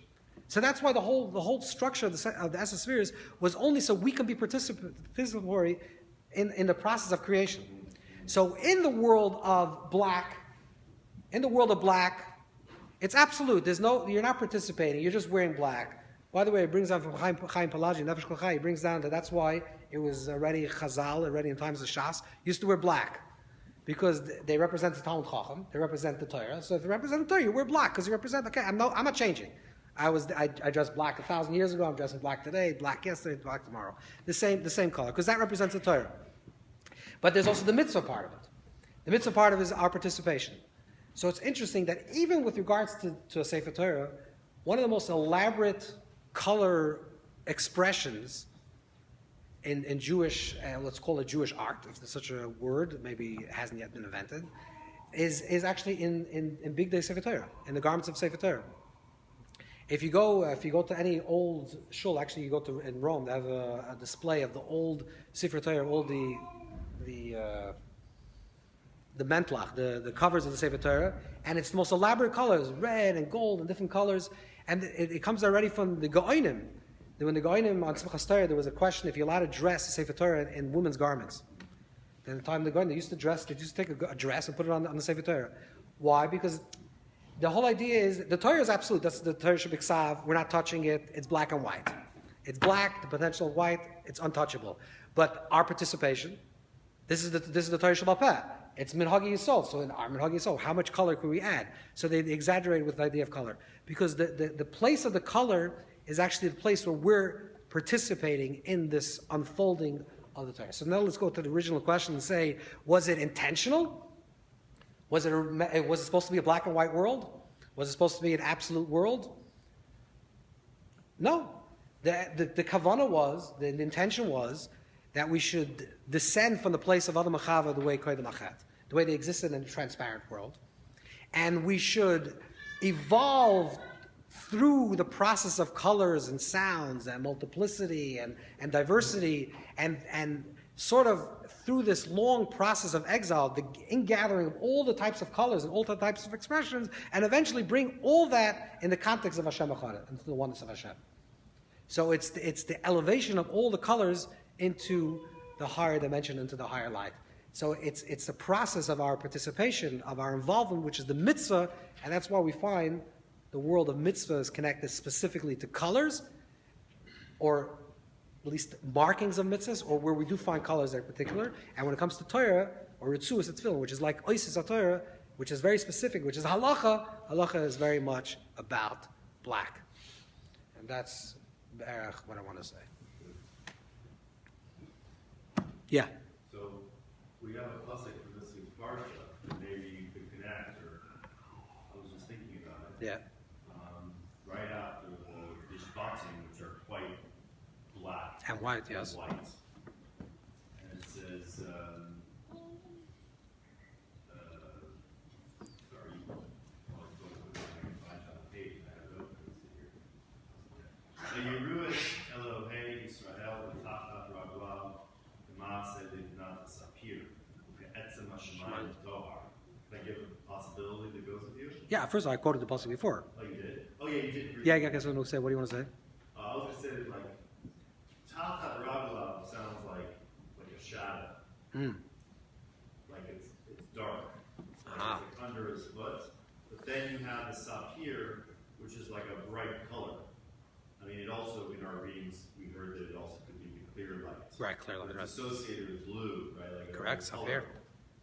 So that's why the whole structure of the Essa Spheres was only so we can be participatory in the process of creation. So in the world of black, it's absolute. You're not participating. You're just wearing black. By the way, it brings down from Chaim Palagi, Nefesh Kolchai, it brings down that's why it was already Chazal, already in times of Shas, used to wear black. Because they represent the Talmud Chacham, they represent the Torah. So if you represent the Torah, you wear black because you represent. Okay, I'm not changing. I dressed black 1,000 years ago. I'm dressing black today. Black yesterday. Black tomorrow. The same color because that represents the Torah. But there's also the mitzvah part of it. The mitzvah part of it is our participation. So it's interesting that even with regards to a Sefer Torah, one of the most elaborate color expressions in Jewish, let's call it Jewish art, if there's such a word, maybe it hasn't yet been invented, is actually in Big Day Sefer Torah, in the garments of Sefer Torah. If you go to any old shul, actually you go to in Rome, they have a display of the old Sefer Torah, all the mentlach, the covers of the Sefer Torah, and it's the most elaborate colors, red and gold and different colors, and it comes already from the Gevanim. When the Gevanim on Simchas Torah, there was a question if you're allowed to dress the Sefer Torah in women's garments. Then the time the Gevanim, they used to take a dress and put it on the Sefer Torah. Why? Because the whole idea is, the Torah is absolute. That's the Torah Shabbat. We're not touching it. It's black and white. It's black, the potential of white, it's untouchable. But our participation, this is the Torah Shabbat Peh. It's Minhagi Yisol. So in our Minhagi Yisol, how much color can we add? So they exaggerate with the idea of color. Because the place of the color is actually the place where we're participating in this unfolding of the Torah. So now let's go to the original question and say, was it intentional? Was it supposed to be a black and white world? Was it supposed to be an absolute world? No. The kavanah was, the intention was, that we should descend from the place of Adam Machshava the way Koydem Achat, the way they existed in the transparent world. And we should evolve through the process of colors and sounds and multiplicity and diversity and sort of through this long process of exile, the ingathering of all the types of colors and all the types of expressions, and eventually bring all that in the context of Hashem Echad, into the oneness of Hashem. So it's the elevation of all the colors into the higher dimension, into the higher light. So it's the process of our participation, of our involvement, which is the mitzvah, and that's why we find the world of mitzvahs connected specifically to colors, or at least markings of mitzvahs, or where we do find colors that are particular. And when it comes to Torah, or Ritzuas Tefillin, which is like Oisis Torah, which is very specific, which is Halacha, Halacha is very much about black. And that's what I want to say. Yeah? So, we have a pasuk for this week's parsha that maybe you could connect, or I was just thinking about it. Yeah. Right after the Shvatim, which are quite black. And white, yes. And white. And it says, sorry, I'll go to find it on the page. I have it open. So Yeruas Elohei Israel Tachat Raglav Maaseh Livnat Sapir Etzem Hashemayim Zohar. Can I give a possibility that goes with you? Yeah, first of all, I quoted the passage before. Oh, you did? Oh, yeah, you did. Yeah, I guess what I'm going to say. What do you want to say? I was going to say that, like, Tachat Raglav sounds like a shadow. Like it's dark. Like it's like under his foot. But then you have the Sapir, which which is like a bright color. I mean, it also, in our readings, we heard that it also could be clear light. Right, clear light. It's associated with blue, right? Like Correct, so fair.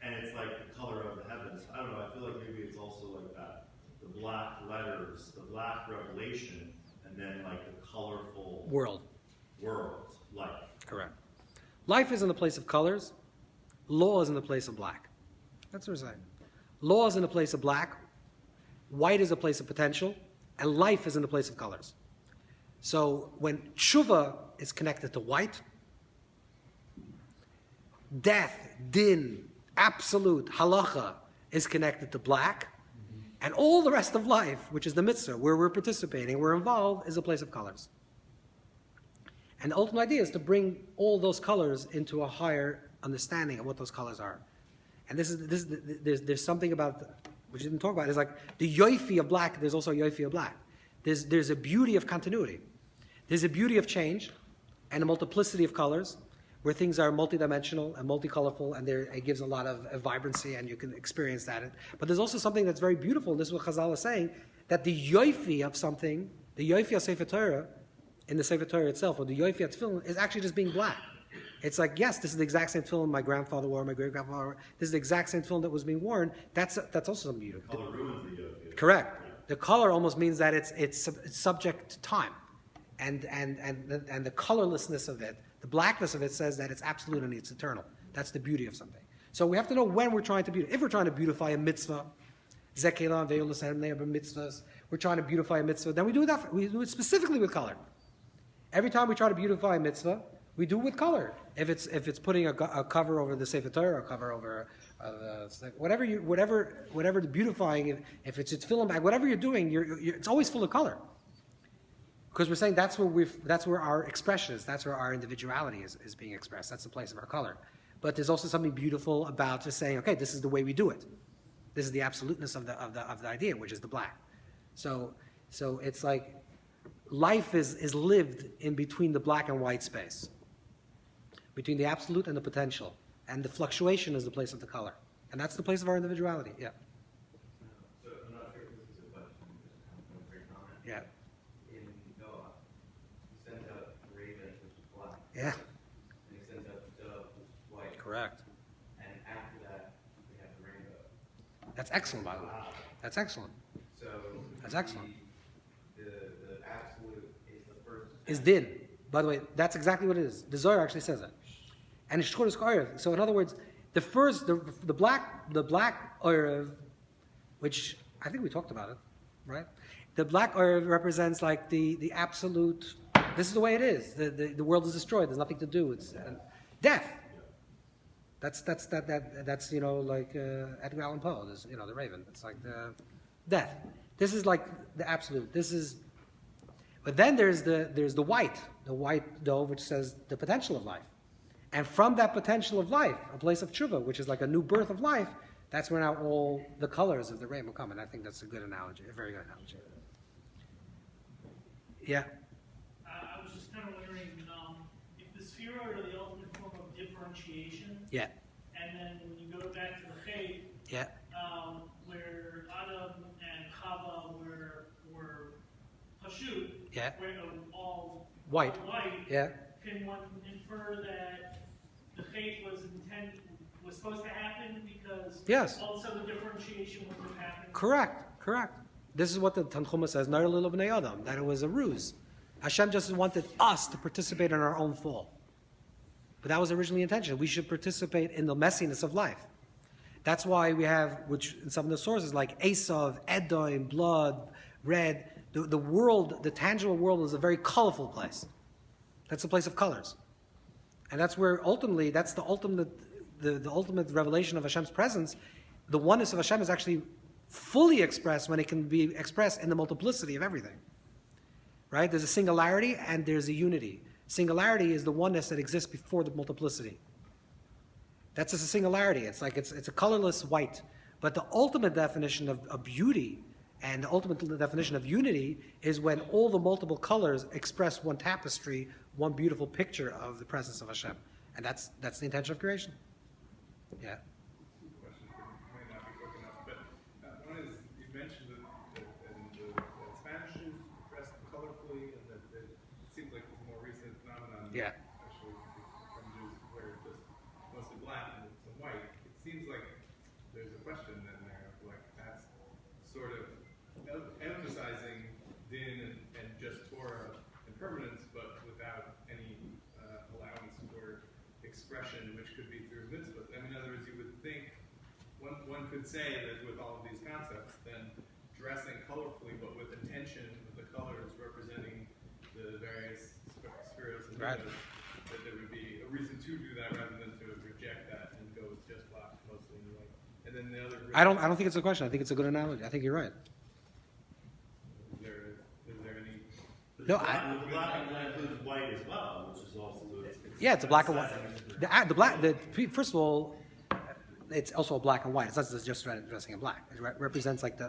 And it's like the color of the heavens. I don't know, I feel like maybe it's also like that. The black letters, the black revelation, and then like the colorful World. Life. Correct. Life is in the place of colors. Law is in the place of black. That's what we're saying. Law is in the place of black. White is a place of potential. And life is in the place of colors. So when tshuva is connected to white, death, din, absolute, halacha is connected to black, and all the rest of life, which is the mitzvah, where we're participating, we're involved, is a place of colors. And the ultimate idea is to bring all those colors into a higher understanding of what those colors are. And there's something about, which you didn't talk about, is like the yoifi of black, there's also a yoifi of black. There's a beauty of continuity. There's a beauty of change and a multiplicity of colors, where things are multidimensional and multicolorful, and it gives a lot of vibrancy, and you can experience that. But there's also something that's very beautiful, and this is what Chazal is saying, that the yoifi of something, the yoifi of Sefer Torah, in the Sefer Torah itself, or the yoifi of tefillin, is actually just being black. It's like, yes, this is the exact same tefillin my grandfather wore, my great-grandfather wore. This is the exact same tefillin that was being worn. That's also some beauty. The color ruins the yoifi. Correct. The color almost means that it's subject to time. And the colorlessness of it, the blackness of it, says that it's absolute and it's eternal. That's the beauty of something. So we have to know when we're trying to beautify. If we're trying to beautify a mitzvah, zekelah ve'ulasem mitzvahs, we're trying to beautify a mitzvah, then we do it specifically with color. Every time we try to beautify a mitzvah, we do it with color. If it's putting a cover over the Sefer Torah, a cover over whatever the beautifying, if it's a tefillin bag, whatever you're doing, it's always full of color. Because we're saying that's where our expression is, that's where our individuality is being expressed. That's the place of our color. But there's also something beautiful about just saying, okay, this is the way we do it. This is the absoluteness of the idea, which is the black. So it's like life is lived in between the black and white space, between the absolute and the potential, and the fluctuation is the place of the color, and that's the place of our individuality. Yeah. So I'm not sure if this is a question, just a great comment. Yeah. In Noah, he sends out the raven, which is black. Yeah. And he sends out the dove, which is white. Correct. And after that, we have the rainbow. That's excellent, by the way. That's excellent. So That's excellent. The absolute is the first. Is din. By the way, that's exactly what it is. The Zohar actually says it. And it's Shchoros Ka'arev. So in other words, the black Orev, which I think we talked about it, right? The black Orev represents like the absolute. This is the way it is. The world is destroyed. There's nothing to do. It's death. That's like Edgar Allan Poe. There's the Raven. It's like the death. This is like the absolute. But then there's the white dove, which says the potential of life. And from that potential of life, a place of tshuva, which is like a new birth of life, that's where now all the colors of the rainbow come. And I think that's a good analogy, a very good analogy. Yeah? I was just kind of wondering if the sphere are the ultimate form of differentiation. Yeah. And then when you go back to the faith, Yeah. where Adam and Chava were Pashut, Yeah. where all White. white, Yeah. can one infer that the faith was supposed to happen because Yes. also the differentiation wouldn't have happened? Correct. This is what the Tanchuma says, Nar Lil B'nai Adam, that it was a ruse. Hashem just wanted us to participate in our own fall. But that was originally the intention. We should participate in the messiness of life. That's why we have, which in some of the sources, like Esav, Edom, blood, red. The world, the tangible world, is a very colorful place. That's a place of colors. And that's where ultimately, that's the ultimate revelation of Hashem's presence. The oneness of Hashem is actually fully expressed when it can be expressed in the multiplicity of everything. Right? There's a singularity and there's a unity. Singularity is the oneness that exists before the multiplicity. That's just a singularity. It's like it's a colorless white. But the ultimate definition of beauty and the ultimate definition of unity is when all the multiple colors express one tapestry, one beautiful picture of the presence of Hashem. And that's the intention of creation. Yeah. Two questions that might not be quick enough, but one is, you mentioned that in the Spanish Yeah. especially from Jews where it's just mostly black and some white. It seems like there's a question then there of like that's sort of emphasizing din and just Torah and permanence, but without any allowance for expression, which could be through mitzvahs. I mean, in other words, you would think one could say that with all of these concepts, then dressing colorfully but with intention, with the colors representing the various spheres and Right. mitzvahs, that there would be a reason to do that rather than to reject that and go with just black mostly in white. And then the other. I don't think it's a question. I think it's a good analogy. I think you're right. Is there any? No, the black and white includes white as well, which is also Yeah, it's a black and white. First of all, it's also a black and white. It's not just dressing in black. It represents like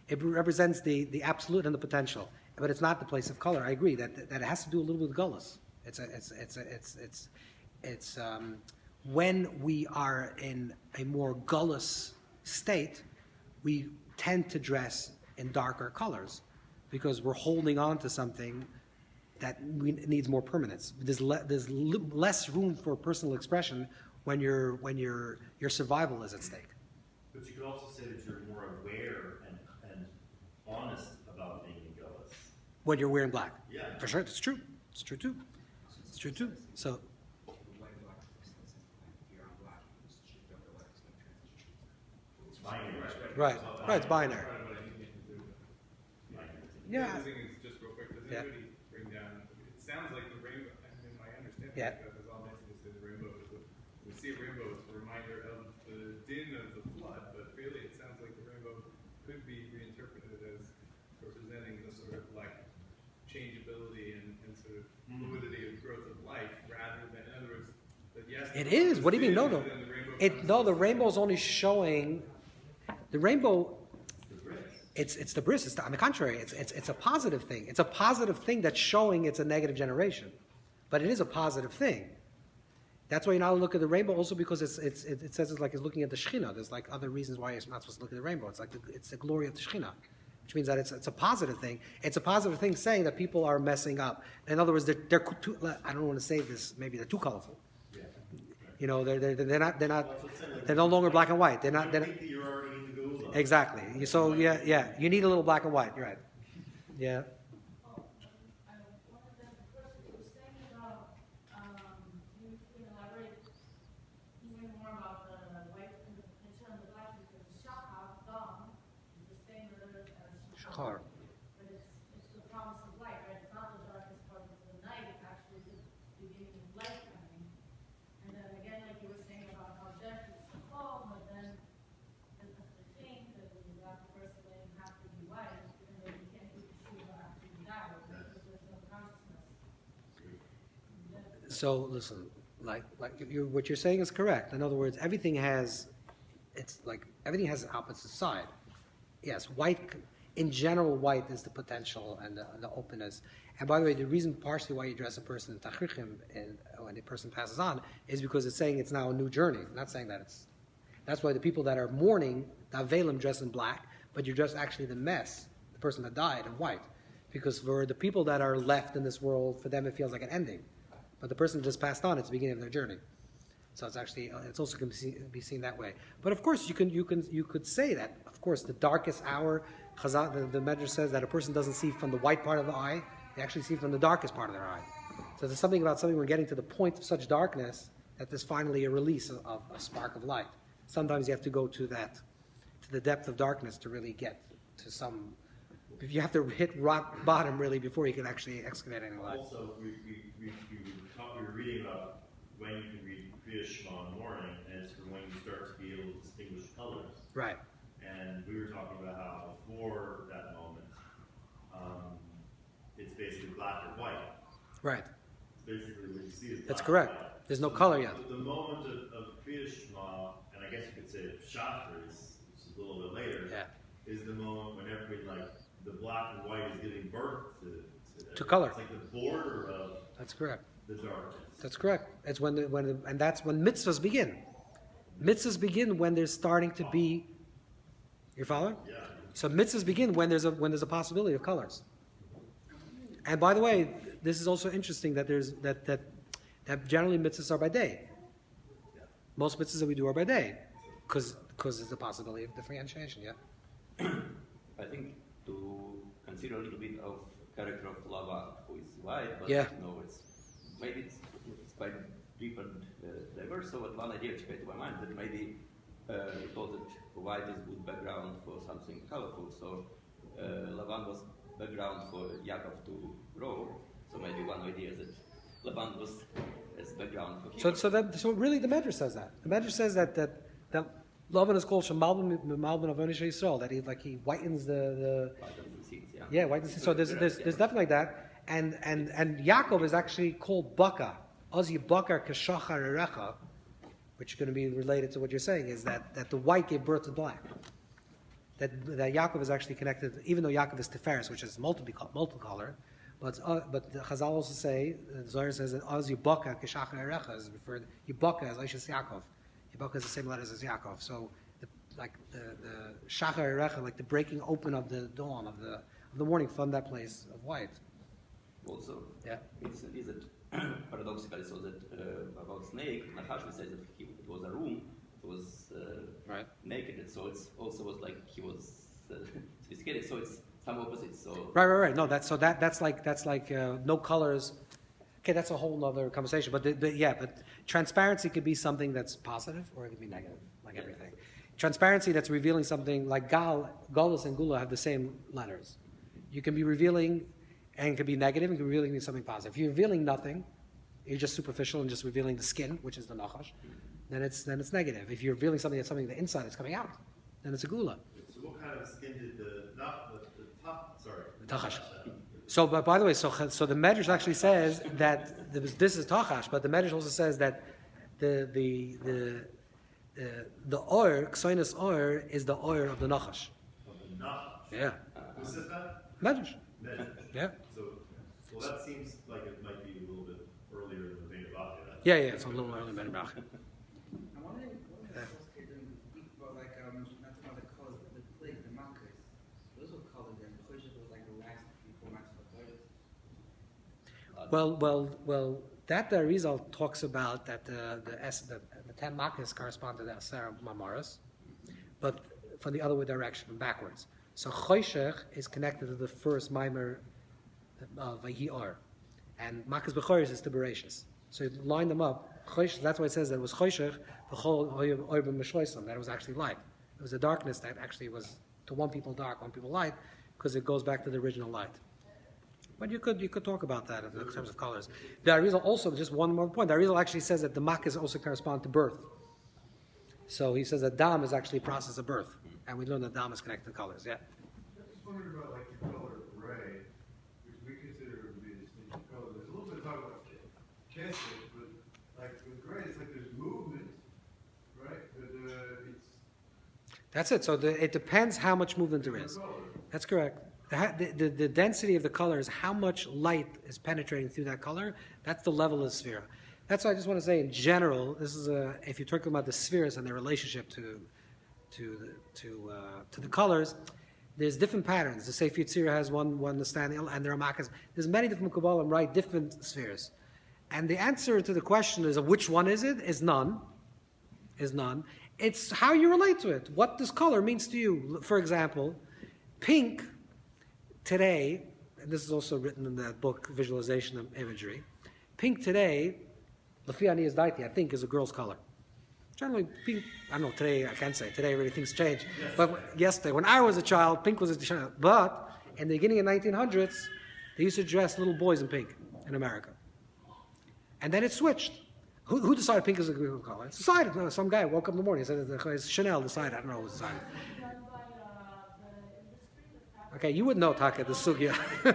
it represents the absolute and the potential, but it's not the place of color. I agree that it has to do a little with gullus. It's when we are in a more gullus state, we tend to dress in darker colors because we're holding on to something that needs more permanence. There's less room for personal expression when your survival is at stake. But you could also say that you're more aware and honest about being in gullus. When you're wearing black. Yeah. For sure, it's true. It's true too. It's true too. So It's binary. right, it's binary. Part of what I need to do. Yeah. The other thing is just real quick. Does Yeah. anybody bring down? It sounds like the rainbow. I mean, my understanding Yeah. is all mentioned is the rainbow. We see a rainbow as a reminder of the din of the flood, but really it sounds like the rainbow could be reinterpreted as representing the sort of like changeability and sort of fluidity of growth of life, rather than, in other words, that yes. It is. What do you mean? No. then the rainbow comes The rainbow's only showing the rainbow. It's the bris. On the contrary, it's a positive thing. It's a positive thing that's showing it's a negative generation, but it is a positive thing. That's why you're not allowed to look at the rainbow. Also, because it says it's like it's looking at the Shekhinah. There's like other reasons why you're not supposed to look at the rainbow. It's like it's the glory of the Shekhinah, which means that it's a positive thing. It's a positive thing saying that people are messing up. In other words, they're too, I don't want to say this. Maybe they're too colorful. Yeah. You know, they're no longer black and white. They're not. I think that you're already in the gulag. Exactly. So yeah, you need a little black and white. You're right. Yeah. Shachar. But it's the promise of light, right? It's not the darkest part of the night, it's actually the beginning of light coming. And then again, like you were saying about how death is so cold, but then I think that the black person may have to be white, even though you can't do the Shiur after you die, because there's no consciousness. So listen, like what you're saying is correct. In other words, everything has an opposite side. Yes, white. In general, white is the potential and the openness. And by the way, the reason partially why you dress a person in tachrichim and when the person passes on is because it's saying it's now a new journey. I'm not saying that it's. That's why the people that are mourning, the avelim dress in black, but you dress actually the mess, the person that died, in white, because for the people that are left in this world, for them it feels like an ending, but the person that just passed on, it's the beginning of their journey. So it's also going to be seen that way. But of course, you could say that. Of course, the darkest hour. The Medrash says that a person doesn't see from the white part of the eye; they actually see from the darkest part of their eye. So there's something about something we're getting to the point of such darkness that there's finally a release of a spark of light. Sometimes you have to go to the depth of darkness to really get to some. You have to hit rock bottom really before you can actually excavate any light. Also, we were reading about when you can read Kriya Shema in the morning, and it's for when you start to be able to distinguish colors. Right. And we were talking about how before that moment, it's basically black or white. Right. Basically, what you see is black. That's correct. And white. There's no color yet. The moment of Kriya Shema, and I guess you could say Shachar is a little bit later, is the moment when everybody, like, the black and white is giving birth to color. It's like the border of That's correct. the darkness. That's correct. It's and that's when mitzvahs begin. Mitzvahs begin when there's starting to be. You're following? Yeah. So mitzvahs begin when there's a possibility of colors. And by the way, this is also interesting that there's that generally mitzvahs are by day. Most mitzvahs that we do are by day, because there's the possibility of differentiation. Yeah. I think to consider a little bit of character of Lava, who is white, but Yeah. it's quite different, diverse. So one idea which came to my mind that maybe he thought that white is good background for something colorful. So Lavan was background for Yaakov to grow. So maybe one idea is that Lavan was as background for him. So really the Medrash says that. The Medrash says that Lavan is called Shemalbim of Yisrael, that he whitens the whitens. So there's definitely that, and Yaakov is actually called Baka. Ozi Bakar Keshachar Erecha, which is going to be related to what you're saying, is that the white gave birth to black. That Yaakov is actually connected, even though Yaakov is Tiferes, which is multicolor, but the Chazal also say, the Zohar says that Ozi Baka Keshachar Erecha is referred. Yibaka is Aishas Yaakov. Yibaka is the same letters as Yaakov. So the Shachar Erecha, like the breaking open of the dawn of the morning from that place of white. Also, Yeah. is it paradoxically so that about snake, Nachash says that it was a room, it was Right. naked, so it also was like he was sophisticated. So it's some opposites. So Right. No, that's like no colors. Okay, that's a whole other conversation. But transparency could be something that's positive or it could be negative, like everything. Transparency that's revealing something like Galus and Gula have the same letters. You can be revealing, and it could be negative, and it can be revealing something positive. If you're revealing nothing, you're just superficial and just revealing the skin, which is the nachash, then it's negative. If you're revealing something that's the inside that's coming out, then it's a Gula. So what kind of skin did the top? Sorry. The tachash. So, but by the way, so the Medrash actually says that this is tachash, but the Medrash also says that the oil, Ksainas oil, is the oil of the nachash. Of the nachash. Yeah. Who says that? Medrash. Medrash. Yeah. So, well, that seems like it might be a little bit earlier than the Beit Avot. Yeah, it's a little early better bracha. I'm wondering what is associated with like not about the colors, the plague, the markers. Those were colors and the Chodesh was like the last before Machshava. Well. That the Arizal talks about that the 10 makkahs correspond to the Asar Mamaras, but from the other way direction, backwards. So Choshech is connected to the first Maimer of Vayhi'ar, and Makkahs B'choris is to Bereshis. So you line them up. That's why it says that it was Choshech, that it was actually light. It was a darkness that actually was to one people dark, one people light, because it goes back to the original light. But you could talk about that in terms of colors. The Arizal also, just one more point, the Arizal actually says that the makkahs also correspond to birth. So he says that dam is actually a process of birth. And we learn that dam is connected to colors, yeah. I just wondered about like the color gray, which we consider to be a distinct color. There's a little bit of talk about casket, but like with gray, it's like there's movement, right? But That's it. So it depends how much movement there is. That's correct. The density of the color is how much light is penetrating through that color. That's the level of the sphere. That's what I just want to say in general. This is if you're talking about the spheres and their relationship to the colors. There's different patterns. The Sefer Yetzirah has one understanding, and there are makkahs. There's many different Kabbalim write different spheres, and the answer to the question is which one is it? Is none. It's how you relate to it. What this color means to you. For example, pink. Today, and this is also written in that book, Visualization of Imagery, pink today, Lafi Ani Daiti, I think, is a girl's color. Generally, pink, I don't know, today, I can't say, today really things change. But yesterday, when I was a child, pink was a child. But in the beginning of the 1900s, they used to dress little boys in pink in America. And then it switched. Who decided pink is a good color? It's decided. No, some guy woke up in the morning and said, Chanel decided, I don't know who decided. Okay, you would know, Taka, the sugya. Because the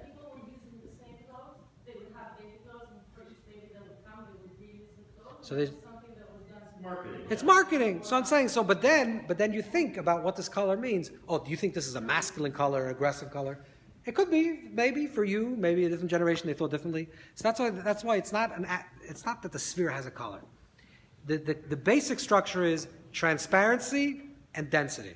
people were using the same clothes, they would have baby clothes, and for each baby that would come, they would reuse the clothes. So there's Something that was done. Marketing. It's marketing. So I'm saying so, but then you think about what this color means. Oh, do you think this is a masculine color, aggressive color? It could be, maybe for you, maybe a different generation they thought differently. So that's why it's not that the sphere has a color. The basic structure is transparency and density.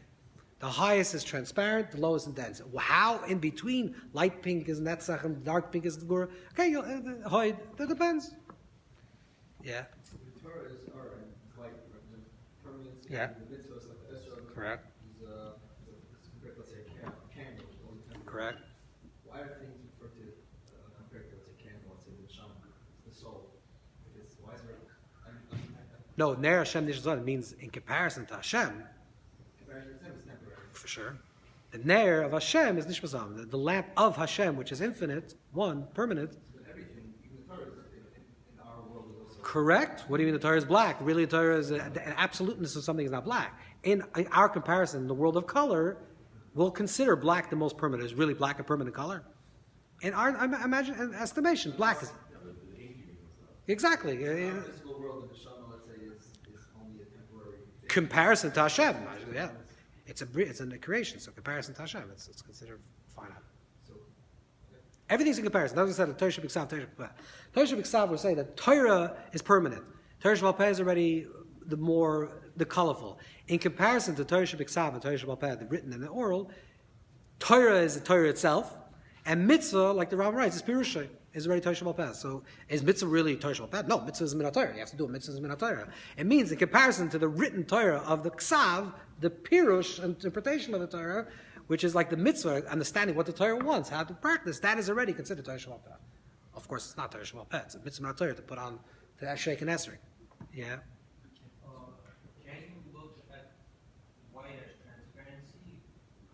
The highest is transparent, the lowest is dense. How in between light pink is netzach and dark pink is the gura? Okay, that depends. Yeah. The Torah is like permanence. Yeah. The mitzvah is like the Esrog. Correct. Is compared, let's say, a candle. Correct. Why are things referred to compared to, let's say, candle, let's say, the neshama, the soul? Why is there? No, Ner Hashem Nishazon means in comparison to Hashem. Comparison to Hashem is temporary. For sure. The Ner of Hashem is Nishmazam. The lamp of Hashem, which is infinite, one, permanent. But everything, even the Torah, in our world is also. Correct. What do you mean the Torah is black? Really, the Torah is an absoluteness of something is not black. In our comparison, the world of color, we'll consider black the most permanent. Is really black a permanent color? In our estimation, black is. Exactly. The physical world of the neshama, let's say, is only a temporary thing. Comparison to Hashem. Yeah. It's a creation, so comparison to Hashem, it's considered finite. So, Everything's in comparison. That's what I said, Torah Shabbat, Torah Shabbat. Torah Shabbat will say that Torah is permanent. Torah Shabbat is already the colorful. In comparison to Torah Shabbat and Torah Shabbat, the written and the oral, Torah is the Torah itself, and mitzvah, like the Rabbi writes, is Pirushay, is already Torah Shabbat. So is mitzvah really Torah Shabbat? No, mitzvah is Minat Torah. You have to do it. Mitzvah is Minat Torah. It means in comparison to the written Torah of the Ksav, the Pirush interpretation of the Torah, which is like the mitzvah, understanding what the Torah wants, how to practice, that is already considered Torah Shabbat. Of course, it's not Torah Shabbat. It's a mitzvah Minat Torah to put on to Ashek and Esrei. Yeah. Can you look at white as transparency?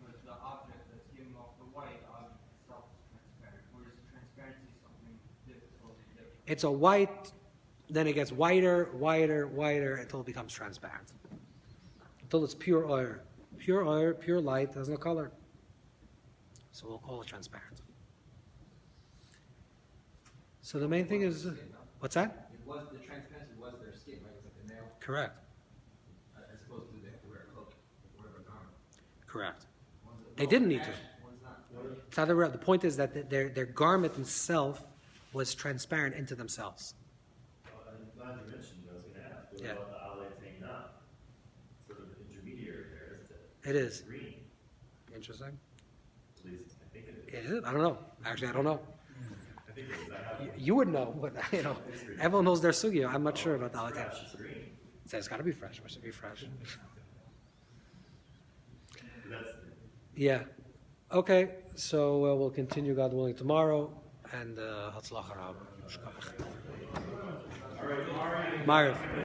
Because the object that's given off the white object itself is transparent, whereas transparency is something totally different. It's a white, then it gets whiter, until it becomes transparent. Until it's pure oil. Pure oil, pure light, has no color. So we'll call it transparent. So the main thing is, what's that? the transparency was their skin, right? It's like a nail, Correct. as opposed to they have to wear a cloak or whatever garment. Correct. One's They didn't need to. One's not. It's not the point is that their garment itself was transparent into themselves. I'm glad you mentioned what I was going to ask. What Yeah. about the Alei Teina? Sort of intermediary there, is It is. green. Interesting. At least I think it It is. is? I don't know. Actually, I don't know. I think it is. I have You would know, but everyone knows their sugya. I'm not sure about the halakha. fresh, it's green. So it's got to be fresh. It should be fresh. But that's Yeah. Okay. So we'll continue, God willing, tomorrow. And Hatzlacha Rab. Mariv.